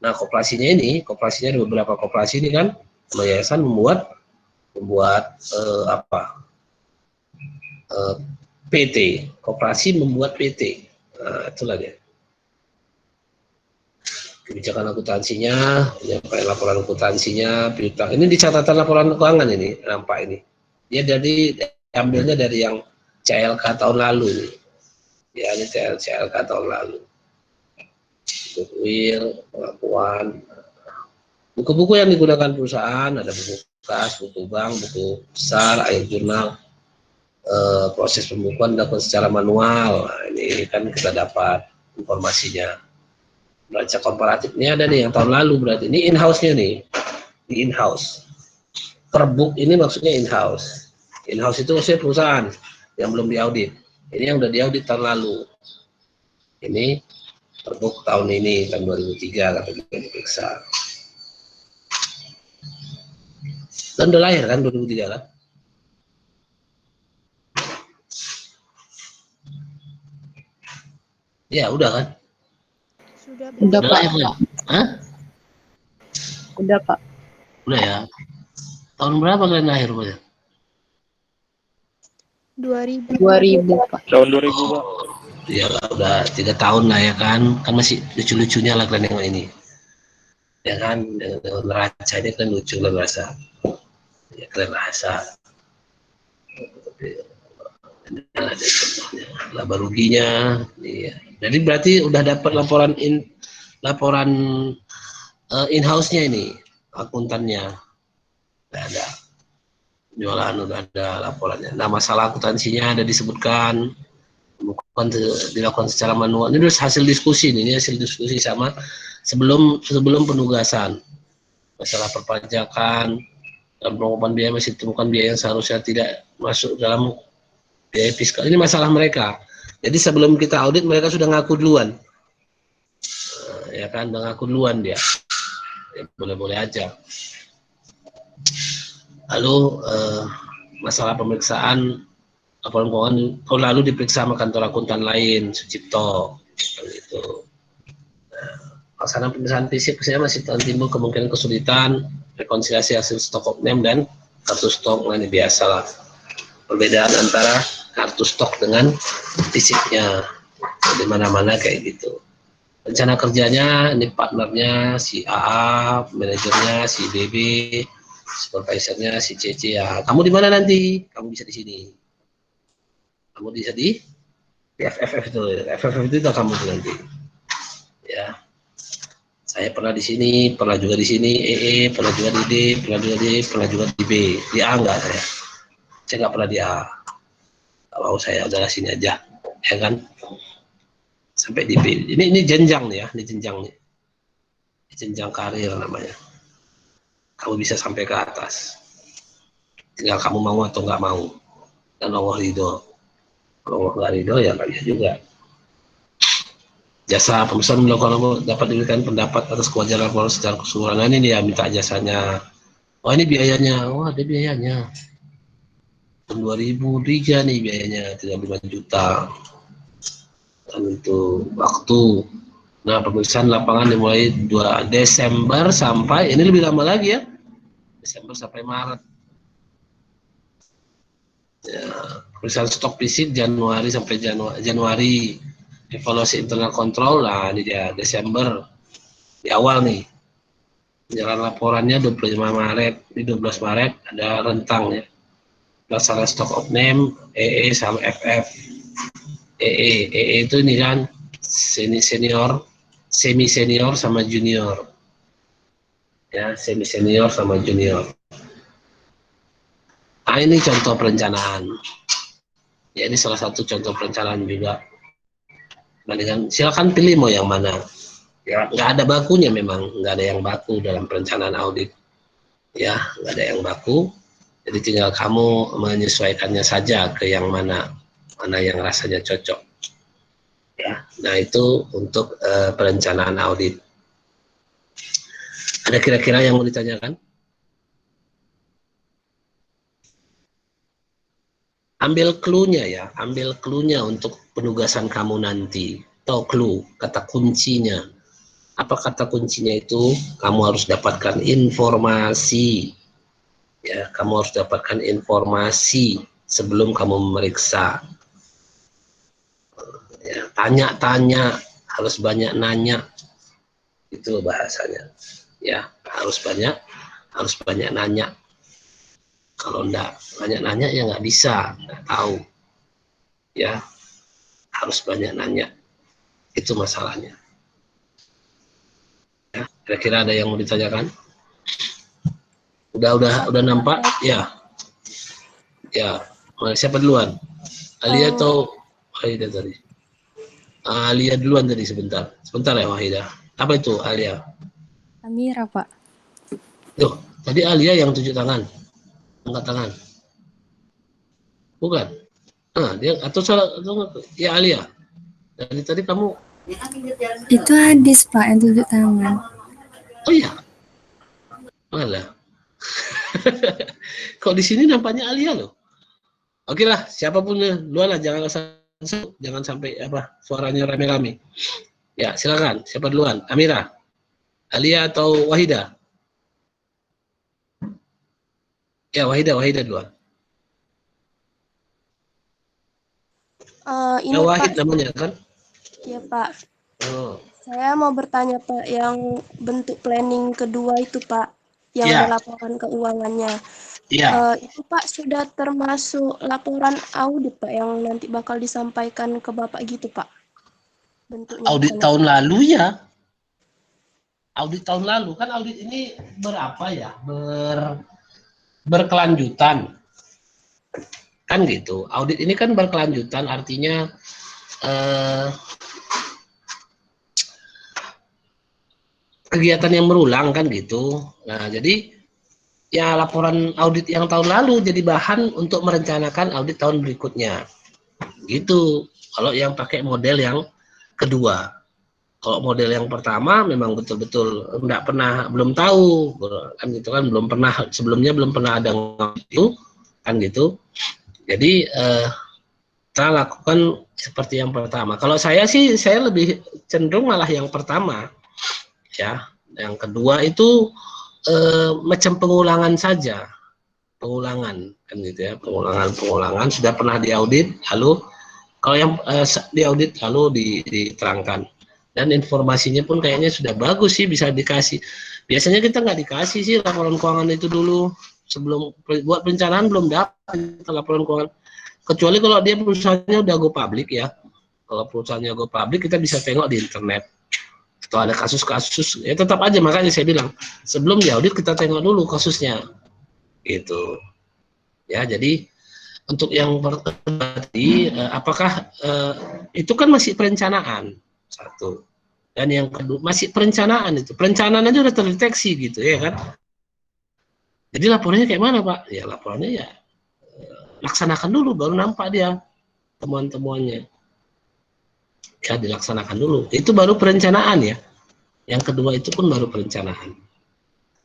Nah, koperasinya ada beberapa koperasi ini kan, yayasan membuat PT, koperasi membuat PT. Nah, itulah dia. Kebijakan akuntansinya, penyampaian laporan akuntansinya, piutang. Ini di catatan laporan keuangan ini, nampak ini. Dia ambilnya dari yang CLK tahun lalu ini. Ya, ini CLK tahun lalu. Goodwill, pengakuan. Buku-buku yang digunakan perusahaan, ada buku kas, buku bank, buku besar, air jurnal. Proses pembukuan dilakukan secara manual. Nah, ini kan kita dapat informasinya. Neraca komparatif ini ada nih yang tahun lalu, berarti ini in-house-nya nih, di in-house. Per book ini maksudnya in-house. In-house itu maksudnya perusahaan yang belum diaudit. Ini yang udah diaudit tahun lalu. Ini per book tahun ini, tahun 2003 kata kita diperiksa. Dan udah lahir kan 2003 kan? Ya udah kan? Udah, Pak. Lahir ya? Hah? Udah, Pak. Udah ya. Tahun berapa kalian lahir, Pak? 2000. 2000, Pak. Tahun 2000, Pak. Ya udah 3 tahun lah ya kan masih lucu-lucunya lah kalian yang ini ya kan, dengan neraca ini kan lucu lah bahasa ya, kalian bahasa ada contohnya laba ruginya ya. Jadi berarti udah dapat laporan in-house-nya ini, akuntannya udah ada, jualan udah ada laporannya. Nah, masalah akuntansinya ada disebutkan, bukan dilakukan secara manual. Ini hasil diskusi ini hasil diskusi sama sebelum penugasan. Masalah perpajakan, dalam pengumuman biaya masih ditemukan biaya yang seharusnya tidak masuk dalam biaya fiskal. Ini masalah mereka. Jadi sebelum kita audit mereka sudah ngaku duluan. Ya kan, udah ngaku duluan dia. Ya, boleh-boleh aja. Lalu masalah pemeriksaan laporan keuangan tahun lalu diperiksa sama kantor akuntan lain, Sucipto, gitu. Pelaksanaan pemeriksaan fisik masih timbul kemungkinan kesulitan rekonsiliasi hasil stok opname dan kartu stok. Nah, ini biasalah perbedaan antara kartu stok dengan fisiknya di mana-mana kayak gitu. Rencana kerjanya ini partnernya si AA, manajernya si BB, supervisornya si CC ya. Kamu di mana nanti? Kamu bisa di sini. Kamu bisa di Di FFF itu kamu nanti. Ya. Saya pernah di sini, pernah juga di sini, pernah juga di D, pernah juga di D, pernah juga di B. Di A enggak saya. Saya enggak pernah di A. Kalau saya udahlah sini aja, ya kan? Sampai di B. Ini jenjang nih ya, ini jenjang nih. Ini jenjang karir namanya. Kamu bisa sampai ke atas. Tinggal kamu mau atau nggak mau. Dan Allah ridho. Kalau Allah nggak ridho ya nggak bisa juga. Jasa pemesan melakukan dapat diberikan pendapat atas kewajaran laporan secara keseluruhan. Nah, ini dia minta jasanya. Oh ini biayanya. Wah ada biayanya. Tahun 2003 nih biayanya 35 juta. Dan itu waktu. Nah pemeriksaan lapangan dimulai 2 Desember sampai ini lebih lama lagi ya. Desember sampai Maret. Ya, pemeriksaan stok fisik Januari sampai Januari, evaluasi internal kontrol, nah ini dia Desember di awal nih, penjelasan laporannya 25 Maret, di 12 Maret ada rentang ya, pelaksanaan stock of name, EE sama FF, EE itu ini kan senior, semi senior sama junior, ya semi senior sama junior. Nah ini contoh perencanaan. Ya ini salah satu contoh perencanaan juga. Bandingkan, silakan pilih mau yang mana. Ya nggak ada bakunya memang, nggak ada yang baku dalam perencanaan audit. Ya nggak ada yang baku. Jadi tinggal kamu menyesuaikannya saja ke yang mana yang rasanya cocok. Ya, nah itu untuk perencanaan audit. Ada kira-kira yang mau ditanyakan? Ambil clue-nya ya, ambil clue-nya untuk penugasan kamu nanti. Tahu clue, kata kuncinya. Apa kata kuncinya itu? Kamu harus dapatkan informasi. Ya, kamu harus dapatkan informasi sebelum kamu memeriksa. Ya, tanya-tanya, harus banyak nanya. Itu bahasanya. Ya, harus banyak nanya. Kalau enggak banyak nanya ya nggak bisa, nggak tahu. Ya, harus banyak nanya. Itu masalahnya. Ya, kira-kira ada yang mau ditanyakan? Udah nampak? Ya. Ya, siapa duluan? Alia atau Wahida tadi? Alia duluan tadi sebentar. Sebentar ya Wahida. Apa itu Alia? Amira, Pak. Tuh, tadi Alia yang tunjuk tangan. Angkat tangan. Bukan? Dia atau salah ya Alia. Tadi kamu Itu Hadis, Pak, yang tunjuk tangan. oh iya. Malah. Kok di sini nampaknya Alia loh. Oke lah, siapapun duluan lah, jangan sampai suaranya rame-rame. Ya, silakan. Siapa duluan? Amira, Alia atau Wahida? Ya, Wahida duluan. Ini Wahid Pak. namanya kan? Ya Pak. Oh. Saya mau bertanya Pak, yang bentuk planning kedua itu Pak, yang Ya. ada laporan keuangannya. Iya. Itu Pak sudah termasuk laporan audit Pak yang nanti bakal disampaikan ke Bapak gitu Pak? Bentuknya Audit tahun lalu ya. Audit tahun lalu kan audit ini berapa ya? Berkelanjutan. Kan gitu. Audit ini kan berkelanjutan, artinya kegiatan yang berulang kan gitu. Nah, jadi ya laporan audit yang tahun lalu jadi bahan untuk merencanakan audit tahun berikutnya. Gitu. Kalau yang pakai model yang kedua. Kalau model yang pertama memang betul-betul belum tahu kan gitu kan, sebelumnya belum pernah ada itu kan gitu. Jadi kita lakukan seperti yang pertama. Kalau saya sih saya lebih cenderung malah yang pertama. Ya, yang kedua itu macam pengulangan saja, pengulangan kan gitu ya, pengulangan sudah pernah diaudit, lalu kalau yang diaudit lalu diterangkan, dan informasinya pun kayaknya sudah bagus sih, bisa dikasih. Biasanya kita nggak dikasih sih laporan keuangan itu dulu, sebelum buat perencanaan belum dapat laporan keuangan, kecuali kalau dia perusahaannya udah go public ya, Kalau perusahaannya go public, kita bisa tengok di internet. Atau ada kasus-kasus, ya tetap aja, makanya saya bilang, sebelum diaudit kita tengok dulu kasusnya. Gitu. Ya, jadi untuk yang berarti, apakah itu kan masih perencanaan, satu. Dan yang kedua, masih perencanaan itu. Perencanaan aja udah terdeteksi gitu, ya kan? Jadi laporannya kayak mana, Pak? Ya laporannya ya laksanakan dulu, baru nampak dia temuan-temuannya. Ya dilaksanakan dulu. Itu baru perencanaan ya. Yang kedua itu pun baru perencanaan.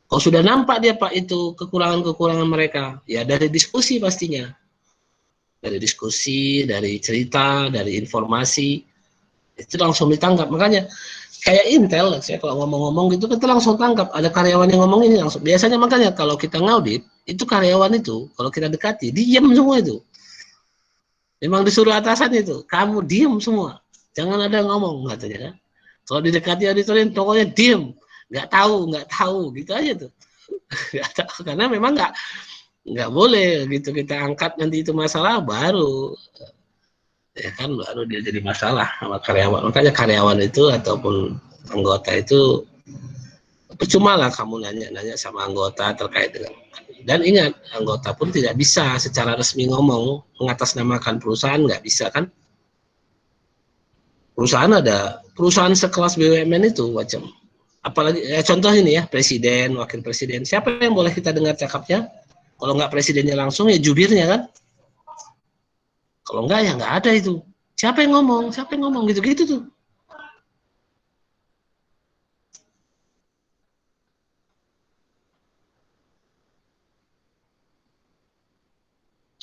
Kalau sudah nampak dia Pak itu kekurangan-kekurangan mereka, ya dari diskusi pastinya. Dari diskusi, dari cerita, dari informasi, itu langsung ditangkap. Makanya kayak Intel, saya kalau ngomong-ngomong gitu kita langsung tangkap. Ada karyawan yang ngomong ini langsung. Biasanya makanya kalau kita ngaudit, itu karyawan itu, kalau kita dekati, diam semua itu. Memang disuruh atasan itu, kamu diam semua. Jangan ada yang ngomong katanya kan. Kalau didekati auditorin, pokoknya diem, nggak tahu, gitu aja tuh. Nggak tahu, karena memang nggak boleh gitu kita angkat nanti itu masalah baru, ya kan baru dia jadi masalah sama karyawan. Makanya karyawan itu ataupun anggota itu percuma lah kamu nanya sama anggota terkait dengan. Dan ingat, anggota pun tidak bisa secara resmi ngomong mengatasnamakan perusahaan, nggak bisa kan? Perusahaan sekelas BUMN itu macam apalagi contoh ini ya, presiden, wakil presiden, siapa yang boleh kita dengar cakapnya? Kalau nggak presidennya langsung ya jubirnya kan, kalau nggak ya nggak ada itu. Siapa yang ngomong gitu-gitu tuh.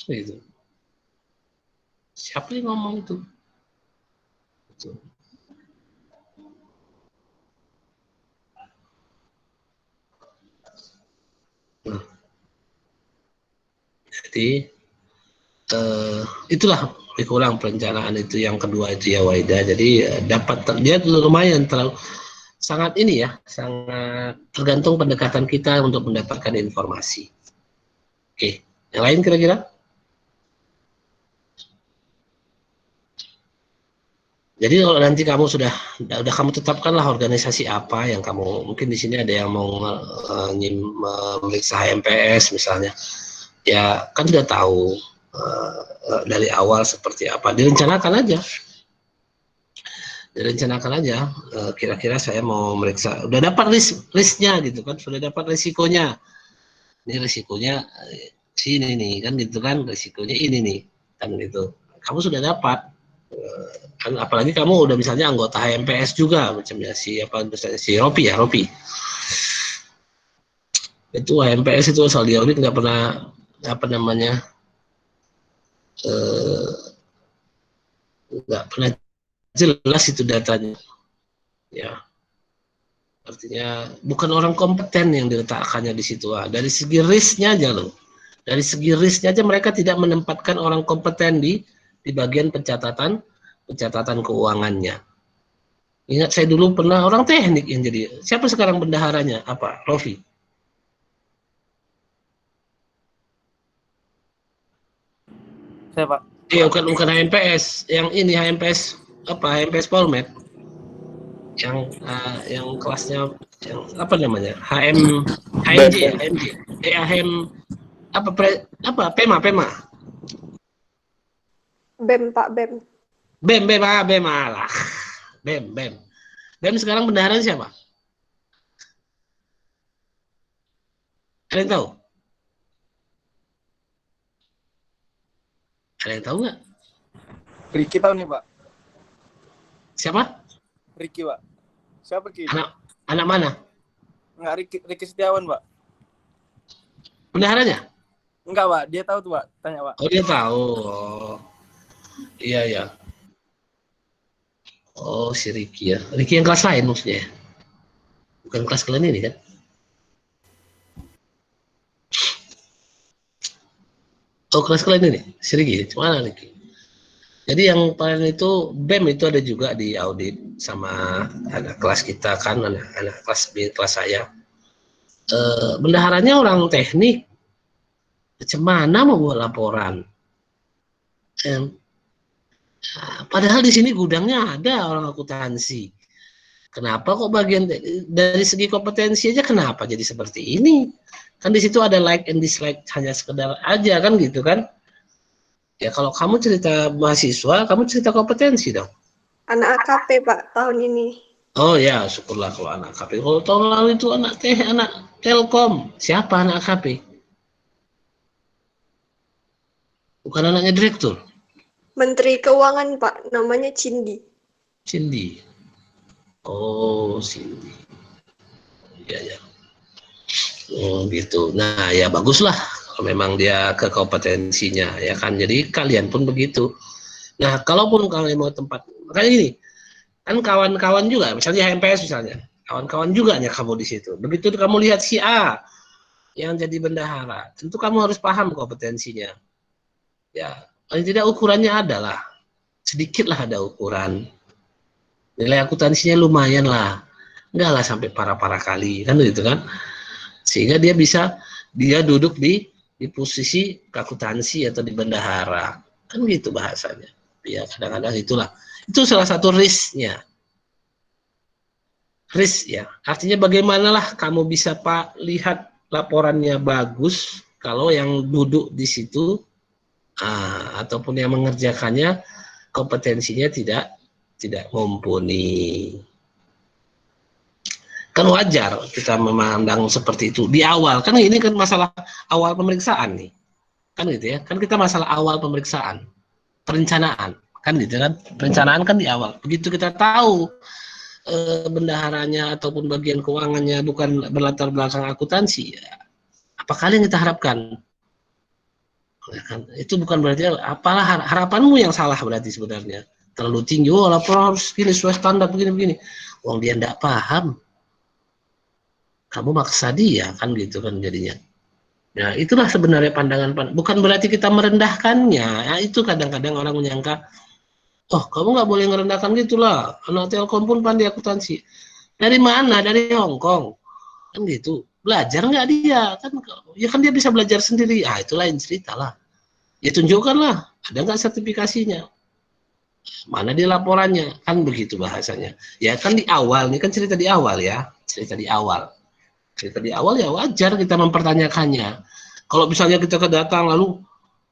Itu siapa yang ngomong itu? Nah, jadi itulah lebih kurang perencanaan itu yang kedua itu ya Waida. Jadi dapat dia lumayan terlalu sangat ini ya, sangat tergantung pendekatan kita untuk mendapatkan informasi. Oke, yang lain kira-kira? Jadi kalau nanti kamu sudah kamu tetapkanlah organisasi apa yang kamu, mungkin di sini ada yang mau memeriksa HMPS misalnya, ya kan sudah tahu dari awal seperti apa, direncanakan aja, kira-kira saya mau meriksa, udah dapat listnya gitu kan, sudah dapat risikonya, ini risikonya sini nih kan gitu kan, risikonya ini nih kan gitu, kamu sudah dapat. Kan apalagi kamu udah misalnya anggota HMPS juga macamnya si Ropi itu HMPS itu asal dia audit nggak pernah nggak pernah jelas itu datanya ya, artinya bukan orang kompeten yang diletakkannya di situ. Dari segi risknya aja loh, mereka tidak menempatkan orang kompeten di bagian pencatatan keuangannya. Ingat saya dulu pernah orang teknik yang jadi. Siapa sekarang bendaharanya? Apa? Rofi. Saya Pak. Iya, bukan HMPS. Yang ini HMPS apa? HMPS Polmed. Yang kelasnya yang apa namanya? HMJ. PEMA. BEM Pak, BEM. BEM lah. BEM sekarang bendaharanya siapa? Ada yang tahu? Ada yang tahu nggak? Riki tahu nih Pak. Siapa? Riki Pak. Siapa Riki? Anak mana? Enggak, Riki Setiawan Pak. Bendaharanya? Enggak Pak, dia tahu tuh Pak. Tanya Pak. Oh dia tahu. Oh. Iya. Oh si Riki ya. Riki yang kelas lain maksudnya. Bukan kelas kalian ini kan? Oh kelas kalian ini. Si Riki. Mana Riki? Jadi yang paling itu BEM itu ada juga di audit sama anak kelas kita kan, anak kelas saya. Bendaharanya orang teknik. Macam mana mau buat laporan? Nah, padahal di sini gudangnya ada orang akuntansi. Kenapa kok bagian dari segi kompetensi aja kenapa jadi seperti ini? Kan di situ ada like and dislike hanya sekedar aja kan gitu kan? Ya kalau kamu cerita mahasiswa, kamu cerita kompetensi dong. Anak AKP Pak tahun ini. Oh ya, syukurlah kalau anak KP. Kalau tahun lalu itu anak Telkom. Siapa anak KP? Bukan anaknya direktur. Menteri Keuangan Pak, namanya Cindy. Cindy. Oh, Cindy. Ya ya. Oh gitu. Nah ya baguslah kalau memang dia ke kompetensinya ya kan. Jadi kalian pun begitu. Nah kalaupun kalian mau tempat, makanya gini, kan kawan-kawan juga, misalnya HMPS misalnya, kawan-kawan juga nya kamu di situ. Begitu kamu lihat si A yang jadi bendahara, tentu kamu harus paham kompetensinya. Ya, paling tidak ukurannya adalah sedikitlah ada ukuran. Nilai akuntansinya lumayan lah, enggak lah sampai parah-parah kali kan gitu kan. Sehingga dia duduk di posisi akuntansi atau di bendahara kan gitu bahasanya. Ya kadang-kadang itulah. Itu salah satu risknya. Risk ya, artinya bagaimanalah kamu bisa Pak lihat laporannya bagus kalau yang duduk di situ ataupun yang mengerjakannya kompetensinya tidak mumpuni. Kan wajar kita memandang seperti itu di awal, kan ini kan masalah awal pemeriksaan nih, kan gitu ya, kan kita masalah awal pemeriksaan, perencanaan, kan gitu kan, perencanaan kan di awal, begitu kita tahu bendaharanya ataupun bagian keuangannya bukan berlatar belakang akuntansi, ya, apa kali yang kita harapkan? Ya kan? Itu bukan berarti apalah harapanmu yang salah berarti sebenarnya, terlalu tinggi, oh laporan harus gini sesuai standar begini-begini, uang dia tidak paham, kamu maksa dia kan gitu kan jadinya. Nah itulah sebenarnya pandangan, bukan berarti kita merendahkannya. Nah, itu kadang-kadang orang menyangka, oh kamu nggak boleh merendahkan gitulah, anak Telkom pun pandai akuntansi. Dari mana? Dari Hongkong kan gitu. Belajar nggak dia kan? Ya kan dia bisa belajar sendiri. Ah itu lain cerita lah. Ya tunjukkanlah, ada nggak sertifikasinya? Mana dia laporannya? Kan begitu bahasanya. Ya kan di awal, ini kan cerita di awal ya, cerita di awal. Cerita di awal ya wajar kita mempertanyakannya. Kalau misalnya kita kedatang lalu,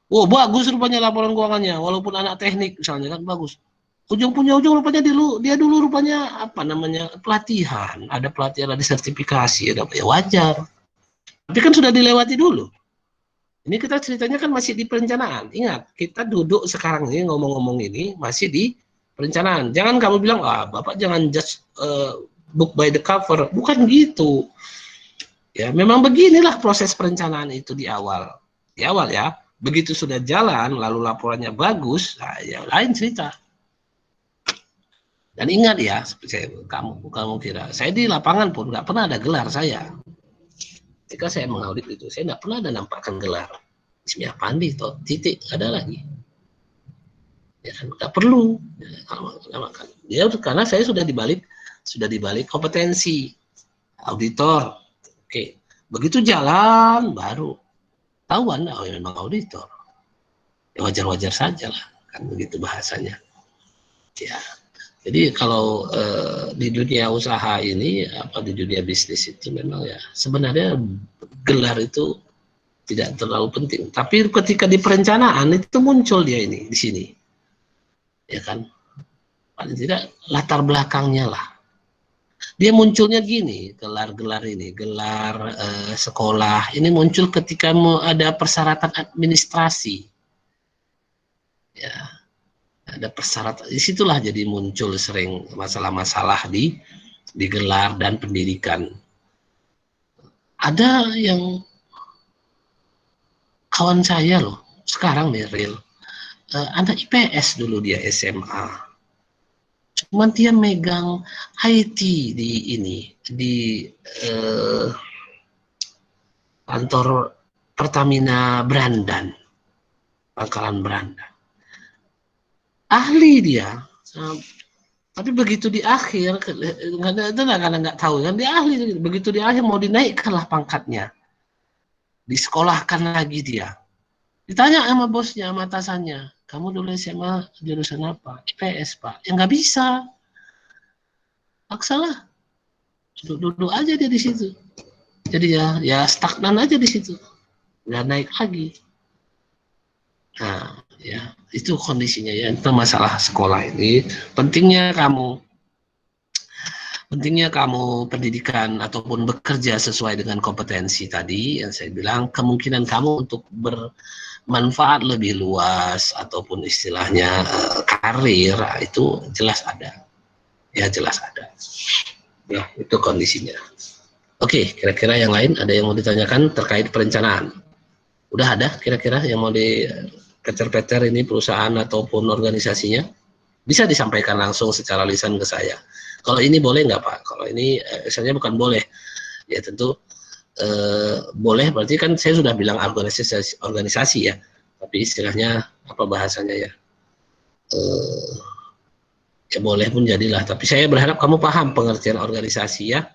oh bagus rupanya laporan keuangannya, walaupun anak teknik misalnya kan bagus. Ujung rupanya dia dulu rupanya apa namanya pelatihan, ada pelatihan, ada sertifikasi, ada ya wajar. Tapi kan sudah dilewati dulu. Ini kita ceritanya kan masih di perencanaan. Ingat, kita duduk sekarang ini ngomong-ngomong ini masih di perencanaan. Jangan kamu bilang, Bapak jangan just book by the cover. Bukan gitu. Ya, memang beginilah proses perencanaan itu di awal. Di awal ya. Begitu sudah jalan, lalu laporannya bagus, nah, ya lain cerita. Dan ingat ya, kamu kira, saya di lapangan pun nggak pernah ada gelar saya. Ketika saya mengaudit itu, saya nggak pernah ada nampakkan gelar. Ismiyah Pandi, titik, ada lagi. Ya kan, nggak perlu. Ya, karena saya sudah dibalik kompetensi. Auditor. Oke. Begitu jalan, baru tahuan, oh memang auditor. Ya wajar-wajar saja lah. Kan begitu bahasanya. Ya. Jadi kalau di dunia usaha ini, di dunia bisnis itu memang ya sebenarnya gelar itu tidak terlalu penting. Tapi ketika di perencanaan itu muncul dia ini di sini, ya kan? Paling tidak latar belakangnya lah. Dia munculnya gini, gelar-gelar ini, gelar sekolah ini muncul ketika ada persyaratan administrasi, ya. Ada persyaratan, disitulah jadi muncul sering masalah-masalah di gelar dan pendidikan. Ada yang kawan saya loh, sekarang nih real, anak IPS dulu dia SMA, cuman dia megang IT di kantor Pertamina Brandan, Pangkalan Brandan. Ahli dia, tapi begitu di akhir kadang nggak tahu kan dia ahli, begitu di akhir mau dinaikkanlah pangkatnya, disekolahkan lagi dia, Ditanya sama bosnya, sama atasannya, kamu dulu SMA jurusan apa? IPS, Pak. Ya nggak bisa. Paksalah. Duduk aja dia di situ. Jadi ya stagnan aja di situ. Nggak naik lagi. Nah, ya itu kondisinya ya. Itu masalah sekolah ini. Pentingnya kamu pendidikan ataupun bekerja sesuai dengan kompetensi tadi yang saya bilang, kemungkinan kamu untuk bermanfaat lebih luas ataupun istilahnya karir itu jelas ada. Ya jelas ada. Ya itu kondisinya. Oke, kira-kira yang lain ada yang mau ditanyakan terkait perencanaan? Udah ada kira-kira yang mau dikecer-kecer ini perusahaan ataupun organisasinya? Bisa disampaikan langsung secara lisan ke saya. Kalau ini boleh nggak Pak? Kalau ini misalnya bukan boleh, ya tentu boleh. Berarti kan saya sudah bilang organisasi ya, tapi istilahnya apa bahasanya ya? Ya boleh pun jadilah. Tapi saya berharap kamu paham pengertian organisasi ya.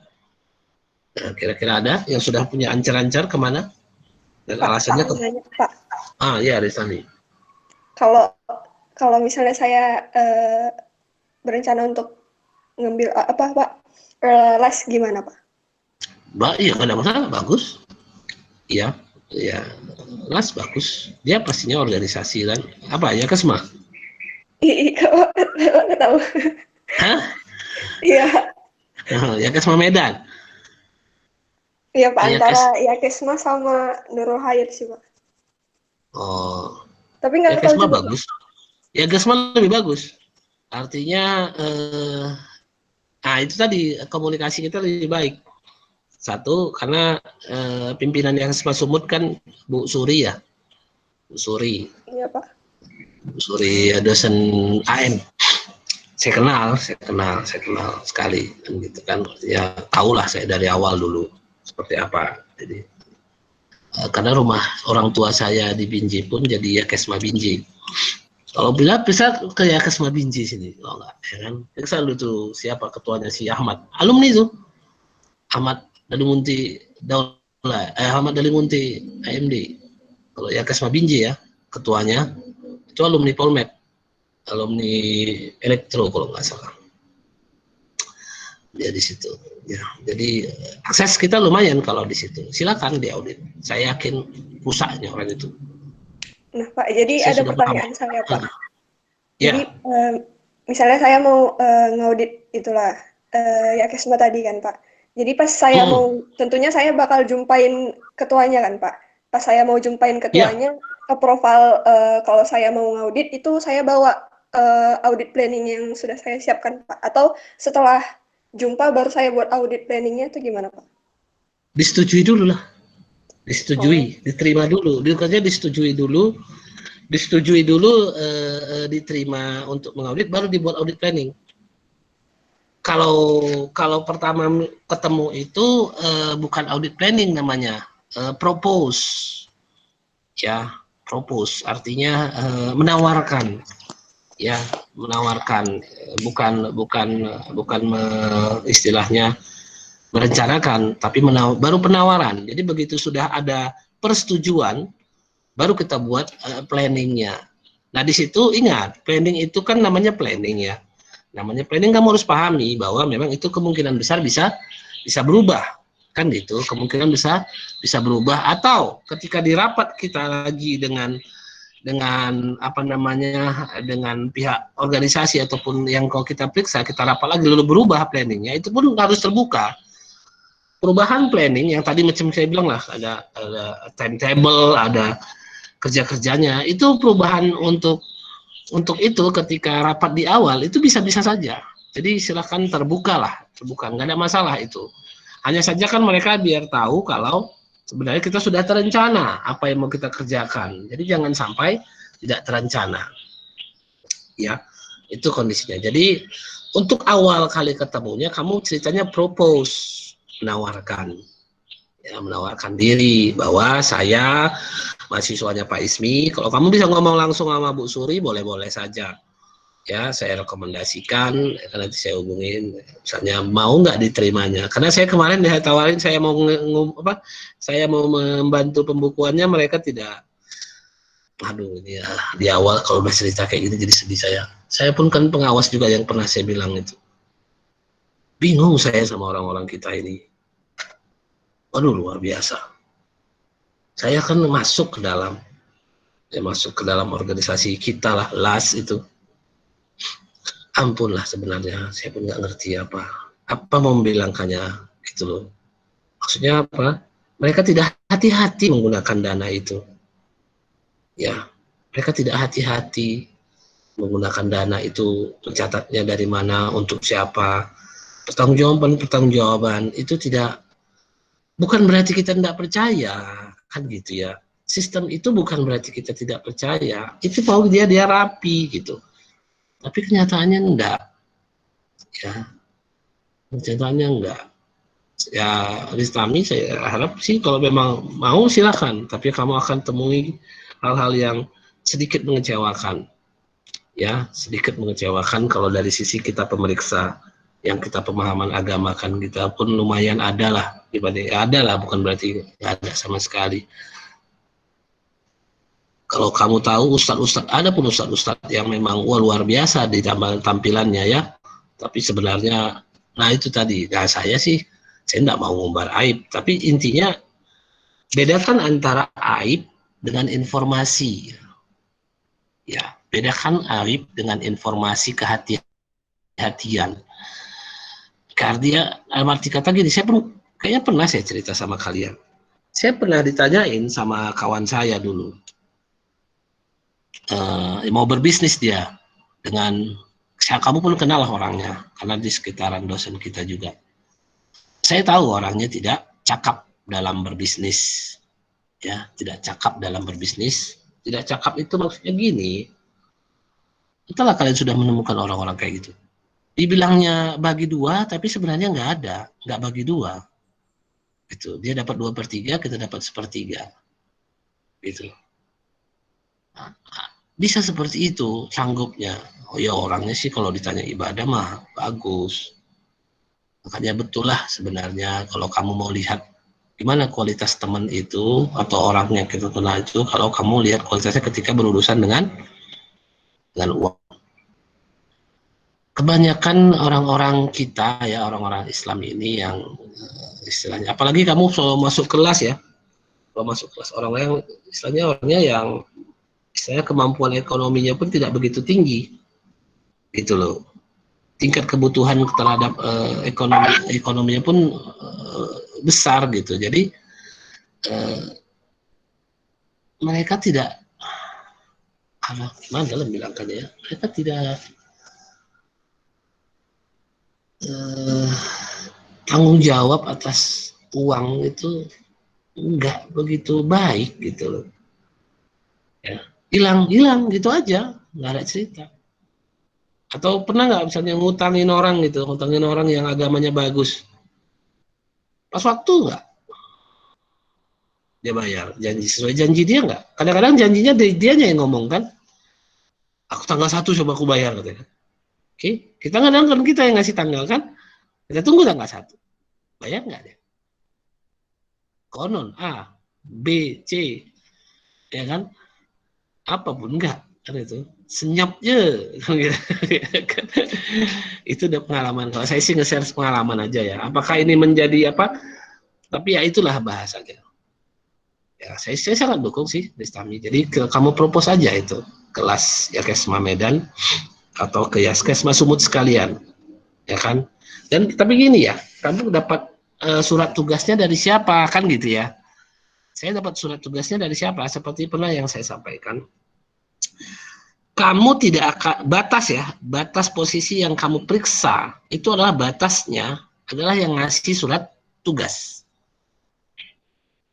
Nah, kira-kira ada yang sudah punya ancar-ancar kemana? Dan alasannya ke... Pak. Ya Rizani. Kalau misalnya saya berencana untuk ngambil Pak? Les gimana Pak? Iya nggak ada masalah, bagus. Iya, les bagus. Dia pastinya organisasi kan. Apa ya Kesma? Kalau nggak tahu. Hah? Iya. Ya Kesma Medan. Iya Pak, antara Yakesma sama Nurul Hayat sih Pak. Oh. Tapi nggak tahu juga. Bagus. Ya Yakesma lebih bagus. Artinya itu tadi komunikasi kita lebih baik. Satu karena pimpinan Yakesma Sumut kan Bu Suri ya. Bu Suri. Iya Pak. Bu Suri dosen AM. Saya kenal sekali kan gitu kan. Ya tahulah saya dari awal dulu seperti apa. Jadi karena rumah orang tua saya di Binjai pun jadi Yakesma Binjai. Kalau bisa ke Yakesma Binjai sini, kalau enggak, ya kan? Periksa dulu tuh siapa ketuanya, si Ahmad, alumni tuh, Ahmad Dalimunti Daula, Ahmad Dalimunti AMD. Kalau Yakesma Binjai ya, ketuanya itu alumni Polmed, alumni Elektro kalau nggak salah. Dia di situ. Ya, jadi akses kita lumayan kalau di situ. Silakan diaudit. Saya yakin rusaknya orang itu. Nah Pak, jadi Saya ada sudah pertanyaan paham. saya Pak. Ya. Jadi misalnya saya mau ngaudit itulah Yakesma tadi kan Pak. Jadi pas saya mau, tentunya saya bakal jumpain ketuanya kan Pak. Pas saya mau jumpain ketuanya, profil kalau saya mau ngaudit itu saya bawa audit planning yang sudah saya siapkan Pak. Atau setelah jumpa baru saya buat audit planningnya itu gimana Pak? Disetujui dulu lah. Diterima dulu. Kerja disetujui dulu, diterima untuk mengaudit, baru dibuat audit planning. Kalau pertama ketemu itu bukan audit planning namanya, propose. Ya, propose artinya menawarkan. Ya, menawarkan, bukan istilahnya merencanakan, tapi baru penawaran. Jadi begitu sudah ada persetujuan, baru kita buat planningnya. Nah di situ ingat, planning itu kan namanya planning ya. Namanya planning, kamu harus pahami bahwa memang itu kemungkinan besar bisa berubah, kan gitu. Kemungkinan bisa berubah, atau ketika di rapat kita lagi dengan pihak organisasi ataupun yang kalau kita periksa, kita rapat lagi lalu berubah planningnya, itu pun harus terbuka. Perubahan planning yang tadi macam saya bilang lah, ada timetable, ada kerja-kerjanya, itu perubahan untuk itu ketika rapat di awal itu bisa-bisa saja. Jadi silakan terbuka, nggak ada masalah itu. Hanya saja kan mereka biar tahu kalau sebenarnya kita sudah terencana apa yang mau kita kerjakan. Jadi jangan sampai tidak terencana. Ya, itu kondisinya. Jadi untuk awal kali ketemunya kamu ceritanya propose, menawarkan diri bahwa saya mahasiswanya Pak Ismi. Kalau kamu bisa ngomong langsung sama Bu Suri, boleh-boleh saja. Ya, saya rekomendasikan, nanti saya hubungin, misalnya mau nggak diterimanya. Karena saya kemarin tawarin saya mau membantu pembukuannya, mereka tidak Aduh, ini ya, di awal kalau udah cerita kayak gini jadi sedih saya. Saya pun kan pengawas juga yang pernah saya bilang itu. Bingung saya sama orang-orang kita ini. Waduh, luar biasa. Saya kan masuk ke dalam, organisasi kita lah, LAS itu. Ampun lah sebenarnya, saya pun nggak ngerti apa mau membilangkannya gitu loh. Maksudnya apa? Mereka tidak hati-hati menggunakan dana itu. Ya, mereka tidak hati-hati menggunakan dana itu, mencatatnya dari mana, untuk siapa, pertanggungjawaban itu tidak, bukan berarti kita tidak percaya, kan gitu ya. Sistem itu bukan berarti kita tidak percaya, itu mau dia rapi gitu. Tapi kenyataannya enggak, ya. Kenyataannya enggak. Ya, Ristami saya harap sih kalau memang mau silakan, tapi kamu akan temui hal-hal yang sedikit mengecewakan. Ya, sedikit mengecewakan kalau dari sisi kita pemeriksa, yang kita pemahaman agama kan kita pun lumayan ada lah, dibanding ada lah, bukan berarti nggak ada sama sekali. Kalau kamu tahu ustadz-ustadz, ada pun ustadz-ustadz yang memang luar biasa di tampilannya ya, tapi sebenarnya, nah itu tadi, nah saya tidak mau ngumbar aib, tapi intinya bedakan antara aib dengan informasi. Ya, bedakan aib dengan informasi kehati-hatian. Karena arti kata gini, saya pun kayaknya pernah saya cerita sama kalian. Saya pernah ditanyain sama kawan saya dulu, mau berbisnis dia dengan, kamu pun kenal lah orangnya, karena di sekitaran dosen kita juga. Saya tahu orangnya tidak cakap dalam berbisnis, ya, tidak cakap dalam berbisnis. Tidak cakap itu maksudnya gini, itulah kalian sudah menemukan orang-orang kayak gitu. Dibilangnya bagi dua, tapi sebenarnya nggak bagi dua. Gitu. Dia dapat 2/3, kita dapat 1/3. Gitu. Bisa seperti itu sanggupnya. Oh ya, orangnya sih kalau ditanya ibadah mah bagus. Makanya betul lah sebenarnya kalau kamu mau lihat gimana kualitas teman itu atau orang yang kita kenal itu, kalau kamu lihat kualitasnya ketika berurusan dengan uang. Kebanyakan orang-orang kita ya, orang-orang Islam ini yang istilahnya, apalagi kamu selalu masuk kelas ya, kalau masuk kelas orang yang istilahnya orangnya yang istilahnya kemampuan ekonominya pun tidak begitu tinggi, gitu loh. Tingkat kebutuhan terhadap ekonominya pun besar gitu. Jadi mereka tidak, gimana bilangkannya ya, mereka tidak tanggung jawab atas uang itu enggak begitu baik gitu loh. Ya, hilang gitu aja, nggak ada cerita. Atau pernah nggak misalnya ngutangin orang gitu, ngutangin orang yang agamanya bagus, pas waktu nggak dia bayar, janji sesuai janji dia nggak? Kadang-kadang janjinya dianya yang ngomong kan, aku tanggal 1 coba aku bayar katanya. Oke, kita kadang-kadang kita yang ngasih tanggal kan, kita tunggu tanggal 1, bayar nggak dia? Konon A, B, C, ya kan? Apapun enggak, kan itu senyap je. Itu udah pengalaman. Kalau saya sih nge-share pengalaman aja ya. Apakah ini menjadi apa? Tapi ya itulah bahasanya. Ya, saya sangat dukung sih Ristami. Jadi kamu propose aja itu kelas Yaskesma Medan atau ke Yaskesma Sumut sekalian, ya kan? Dan tapi gini ya, kamu dapat surat tugasnya dari siapa kan gitu ya? Saya dapat surat tugasnya dari siapa? Seperti pernah yang saya sampaikan. Kamu tidak akan batas posisi yang kamu periksa itu adalah batasnya adalah yang ngasih surat tugas.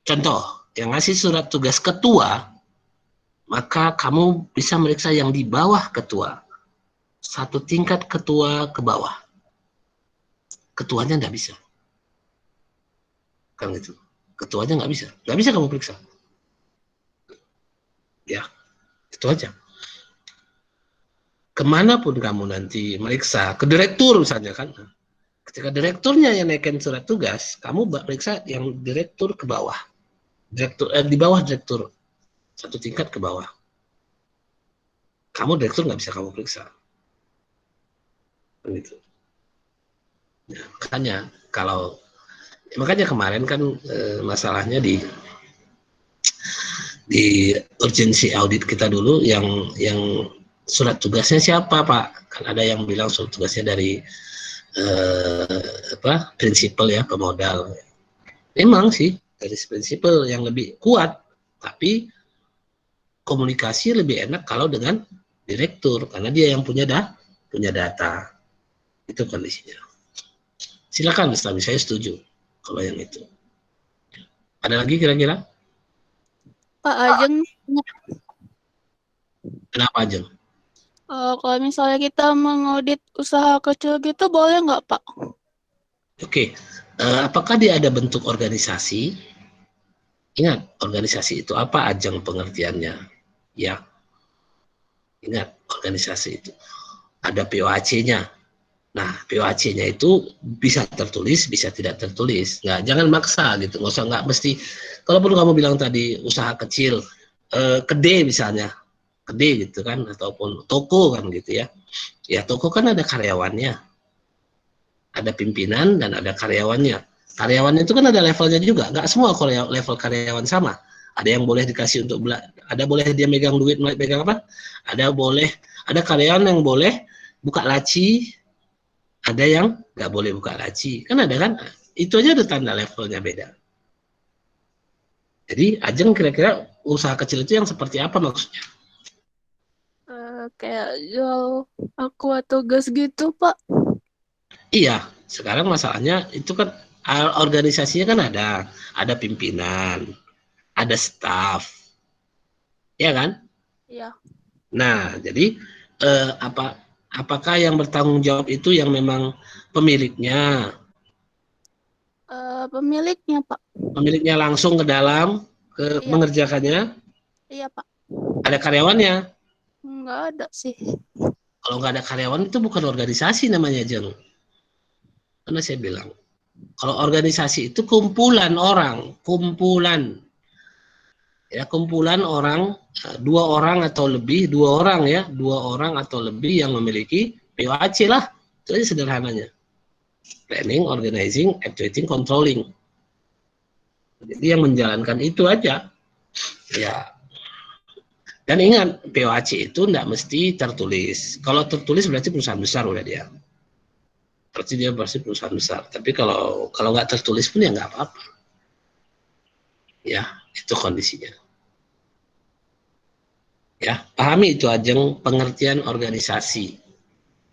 Contoh, yang ngasih surat tugas ketua, maka kamu bisa meriksa yang di bawah ketua, 1 tingkat ketua ke bawah. Ketuanya nggak bisa, kan gitu. Ketuanya nggak bisa kamu periksa. Ya, itu aja. Kemanapun kamu nanti meriksa, ke direktur misalnya kan, ketika direkturnya yang naikin surat tugas, kamu periksa yang direktur ke bawah, direktur di bawah direktur, 1 tingkat ke bawah. kamu direktur nggak bisa kamu periksa. Gitu. Nah, makanya kemarin kan masalahnya di urgensi audit kita dulu yang surat tugasnya siapa Pak? Kan ada yang bilang surat tugasnya dari prinsipal ya, pemodal. Memang sih dari prinsipal yang lebih kuat, tapi komunikasi lebih enak kalau dengan direktur karena dia yang punya data. Itu kondisinya. Silakan Islami, saya setuju kalau yang itu. Ada lagi kira-kira? Pak Ajeng, Kenapa Ajeng? kalau misalnya kita mengaudit usaha kecil gitu boleh nggak Pak? Oke, apakah dia ada bentuk organisasi? Ingat, organisasi itu apa Ajeng pengertiannya? Ya, ingat organisasi itu ada POAC-nya. Nah, POAC-nya itu bisa tertulis, bisa tidak tertulis. Nggak, jangan maksa gitu. Nggak mesti. Kalaupun kamu bilang tadi usaha kecil, kedai misalnya, kedai gitu kan, ataupun toko kan gitu ya. Ya toko kan ada karyawannya, ada pimpinan dan ada karyawannya. Karyawannya itu kan ada levelnya juga. Nggak semua level karyawan sama. Ada yang boleh dikasih untuk ada boleh dia megang duit, megang apa? Ada karyawan yang boleh buka laci. Ada yang nggak boleh buka laci, kan ada kan? Itu aja ada tanda levelnya beda. Jadi Ajeng kira-kira usaha kecil itu yang seperti apa maksudnya? Kayak jual aqua atau gas gitu Pak. Iya, sekarang masalahnya itu kan organisasinya kan ada pimpinan, ada staff, ya kan? Iya. Nah, jadi apakah yang bertanggung jawab itu yang memang pemiliknya? Pemiliknya Pak. Pemiliknya langsung ke dalam Iya. mengerjakannya? Iya Pak. Ada karyawannya? Nggak ada sih. Kalau nggak ada karyawan itu bukan organisasi namanya Jeng. Karena saya bilang, kalau organisasi itu kumpulan orang, kumpulan orang, dua orang atau lebih yang memiliki POAC lah. Itu aja sederhananya. Planning, organizing, actuating, controlling. Jadi yang menjalankan itu aja. Ya. Dan ingat, POAC itu tidak mesti tertulis. Kalau tertulis berarti perusahaan besar udah dia. Berarti dia pasti perusahaan besar. Tapi kalau nggak tertulis pun ya nggak apa-apa. Ya, itu kondisinya. Ya, pahami itu Ajeng pengertian organisasi.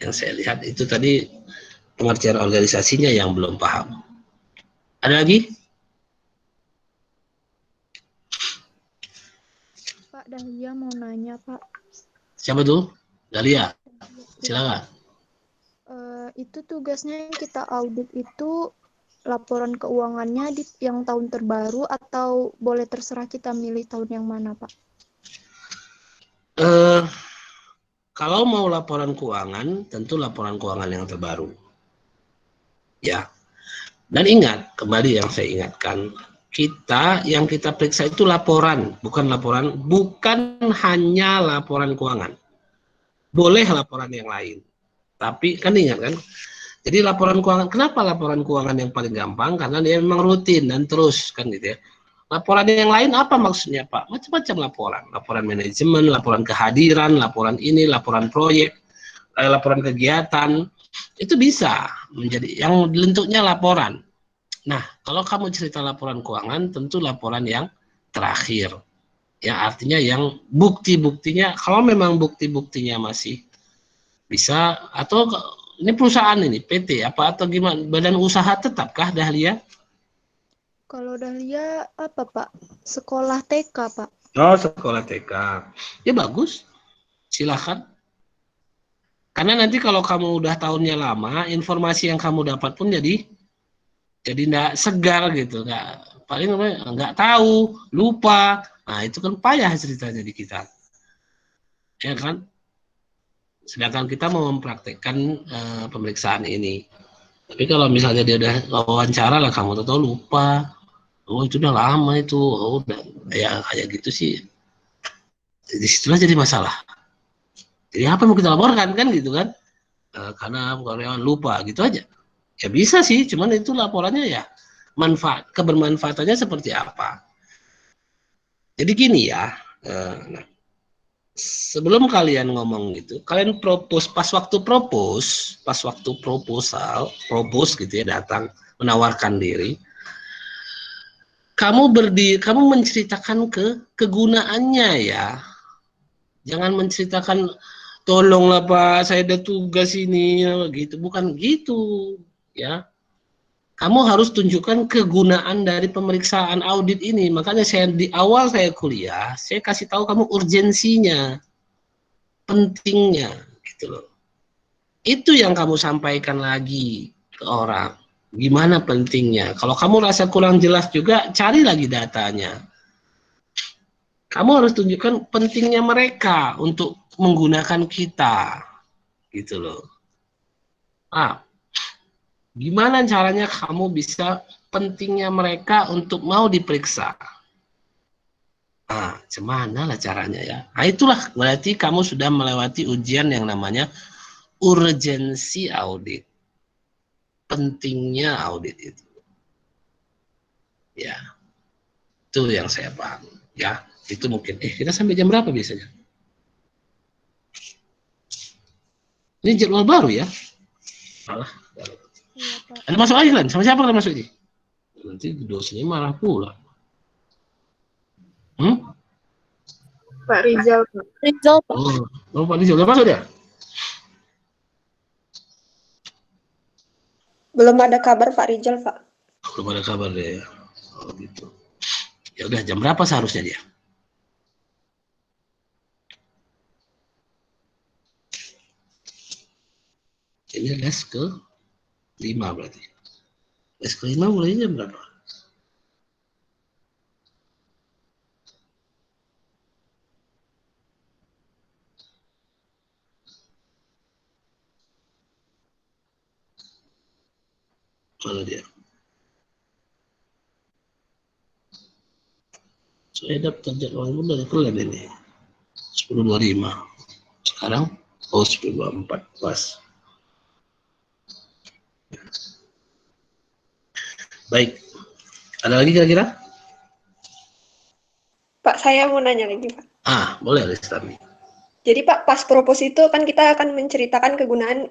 Yang saya lihat itu tadi pengertian organisasinya yang belum paham. Ada lagi? Pak Dahlia mau nanya, Pak. Siapa tuh? Dahlia. Silakan. Itu tugasnya yang kita audit itu laporan keuangannya yang tahun terbaru atau boleh terserah kita milih tahun yang mana, Pak? Kalau mau laporan keuangan, tentu laporan keuangan yang terbaru. Ya. Dan ingat, kembali yang saya ingatkan, yang kita periksa itu laporan, bukan hanya laporan keuangan. Boleh laporan yang lain. Tapi kan ingat kan, jadi laporan keuangan, kenapa laporan keuangan yang paling gampang? Karena dia memang rutin dan terus kan gitu ya. Laporan yang lain apa maksudnya Pak? Macam-macam laporan manajemen, laporan kehadiran, laporan ini, laporan proyek, laporan kegiatan, itu bisa menjadi yang bentuknya laporan. Nah, kalau kamu cerita laporan keuangan, tentu laporan yang terakhir. Ya, artinya yang bukti-buktinya, kalau memang bukti-buktinya masih bisa, atau ini perusahaan ini, PT, atau gimana, badan usaha tetapkah Dahlia? Kalau Dahlia apa Pak? Sekolah TK Pak. Oh, sekolah TK. Ya bagus, silahkan. Karena nanti kalau kamu udah tahunnya lama, informasi yang kamu dapat pun jadi nggak segar gitu, nggak tahu, lupa. Nah itu kan payah ceritanya di kita, ya kan? Sedangkan kita mau mempraktekkan pemeriksaan ini. Tapi kalau misalnya dia udah wawancara lah, kamu tahu lupa, oh itu udah lama itu, oh udah kayak gitu sih. Di situlah jadi masalah. Jadi apa yang mau kita laporkan kan gitu kan? Karena karyawan lupa gitu aja. Ya bisa sih, cuman itu laporannya ya kebermanfaatannya seperti apa. Jadi gini ya, sebelum kalian ngomong gitu, kalian pas waktu proposal, gitu ya, datang menawarkan diri, kamu menceritakan kegunaannya ya. Jangan menceritakan tolonglah Pak, saya ada tugas ini gitu, bukan gitu ya. Kamu harus tunjukkan kegunaan dari pemeriksaan audit ini. Makanya di awal saya kuliah, saya kasih tahu kamu urgensinya, pentingnya, gitu loh. Itu yang kamu sampaikan lagi ke orang. Gimana pentingnya? Kalau kamu rasa kurang jelas juga, cari lagi datanya. Kamu harus tunjukkan pentingnya mereka untuk menggunakan kita, gitu loh. Gimana caranya kamu bisa pentingnya mereka untuk mau diperiksa? Gimana lah caranya ya? Itulah berarti kamu sudah melewati ujian yang namanya urgensi audit. Pentingnya audit itu. Ya. Itu yang saya paham. Ya, itu mungkin. Kita sampai jam berapa biasanya? Ini jadwal baru ya? Malah. Ada masuk lagi kan? Sama siapa kan masuk ini? Nanti dosennya marah pula. Pak Rizal. Pak. Oh, Pak Rizal udah masuk dia? Belum ada kabar Pak Rizal, Pak. Belum ada kabar dia ya. Oh gitu. Ya udah, jam berapa seharusnya dia? Ini les ke 5 berarti. Les ke 5 mulainya jam berapa? Mana dia? Saya daftar jadwal dari kalian ini. 10.25. Sekarang 10.24 pas. Baik. Ada lagi kira-kira? Pak, saya mau nanya lagi, Pak. Boleh Lestari. Jadi Pak, pas propose itu kan kita akan menceritakan kegunaan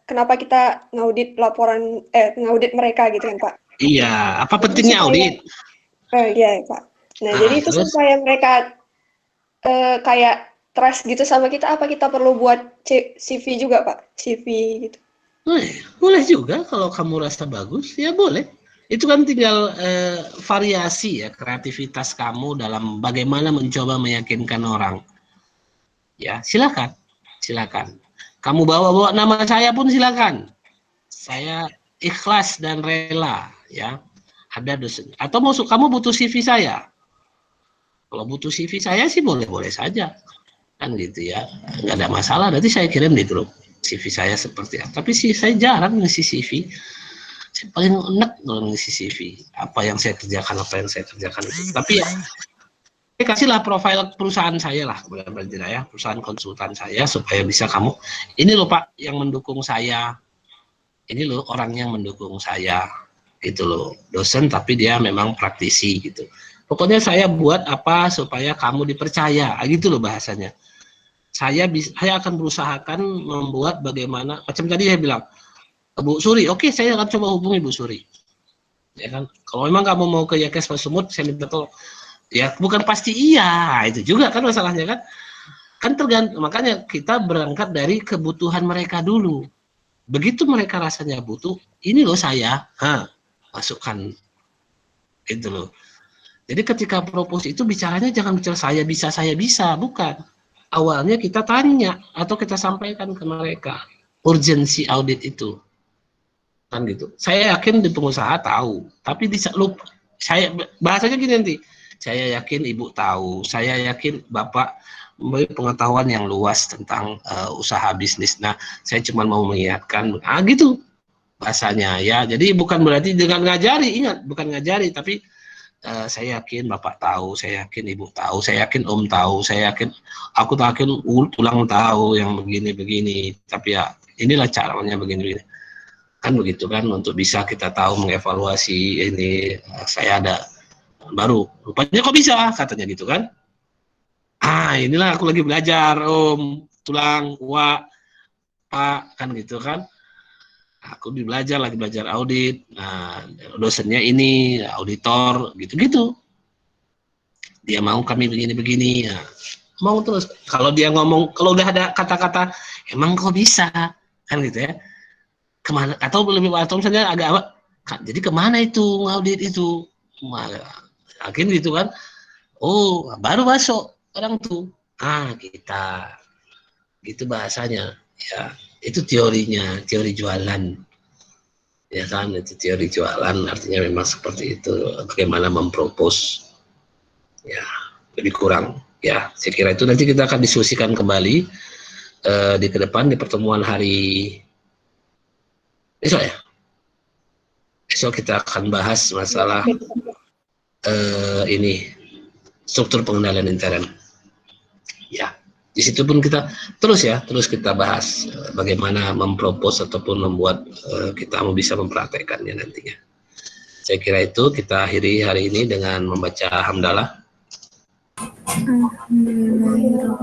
kenapa kita ngaudit ngaudit mereka gitu kan Pak? Iya, apa pentingnya audit? Iya Pak. Nah jadi itu terus? Supaya mereka kayak trust gitu sama kita, apa kita perlu buat CV juga Pak? CV gitu. Boleh juga kalau kamu rasa bagus, ya boleh. Itu kan tinggal variasi ya, kreativitas kamu dalam bagaimana mencoba meyakinkan orang. Ya, silakan. Kamu bawa nama saya pun silakan. Saya ikhlas dan rela, ya. Ada dosen. Atau kamu butuh CV saya? Kalau butuh CV saya sih boleh-boleh saja. Kan gitu ya. Nggak ada masalah, nanti saya kirim di grup CV saya seperti apa. Tapi sih saya jarang ngisi CV. Saya paling enak kalau ngisi CV. Apa yang saya kerjakan. Tapi ya, saya kasihlah profil perusahaan saya lah, ya, perusahaan konsultan saya, supaya bisa kamu, ini loh Pak yang mendukung saya, ini loh orang yang mendukung saya, gitu loh, dosen tapi dia memang praktisi gitu. Pokoknya saya buat apa supaya kamu dipercaya, gitu loh bahasanya. Saya akan berusahakan membuat bagaimana, macam tadi saya bilang, Bu Suri, oke, saya akan coba hubungi Bu Suri. Ya kan, kalau memang kamu mau ke Yakes Pak Sumut, saya minta tolong. Ya bukan pasti iya, itu juga kan masalahnya kan. Kan tergantung, makanya kita berangkat dari kebutuhan mereka dulu. Begitu mereka rasanya butuh, ini loh saya, masukkan. Gitu loh. Jadi ketika propose itu bicaranya jangan bicara saya bisa, bukan. Awalnya kita tanya atau kita sampaikan ke mereka urgensi audit itu. Kan gitu. Saya yakin di pengusaha tahu, tapi lupa. Saya bahasanya gini nanti. Saya yakin Ibu tahu, saya yakin Bapak memiliki pengetahuan yang luas tentang usaha bisnis. Nah, saya cuma mau mengingatkan, gitu bahasanya ya. Jadi bukan berarti dengan ngajari, ingat, bukan ngajari, tapi saya yakin Bapak tahu, saya yakin Ibu tahu, saya yakin Om tahu, saya yakin aku yakin tulang tahu yang begini-begini. Tapi ya inilah caranya begini-begini. Kan begitu kan, untuk bisa kita tahu mengevaluasi ini. Saya ada baru, rupanya kok bisa katanya gitu kan. Inilah aku lagi belajar Om, tulang, Wak, Pak, kan gitu kan. Aku lagi belajar audit. Nah, dosennya ini auditor, gitu-gitu. Dia mau kami begini-begini. Ya. Mau terus. Kalau dia ngomong, kalau udah ada kata-kata, emang kok bisa, kan gitu ya. Kemana? Atau misalnya agak apa? Jadi kemana itu audit itu? Yakin gitu kan? Oh, baru masuk orang tuh. Kita, gitu bahasanya. Ya. Itu teorinya, teori jualan, ya kan? Itu teori jualan, artinya memang seperti itu. Bagaimana mempropos, ya lebih kurang. Ya, saya kira itu nanti kita akan diskusikan kembali di ke depan di pertemuan hari besok ya. Besok kita akan bahas masalah ini struktur pengendalian intern. Ya. Di situ pun kita terus kita bahas bagaimana mempropos ataupun membuat kita bisa mempraktekkannya nantinya. Saya kira itu kita akhiri hari ini dengan membaca hamdalah. Alhamdulillah.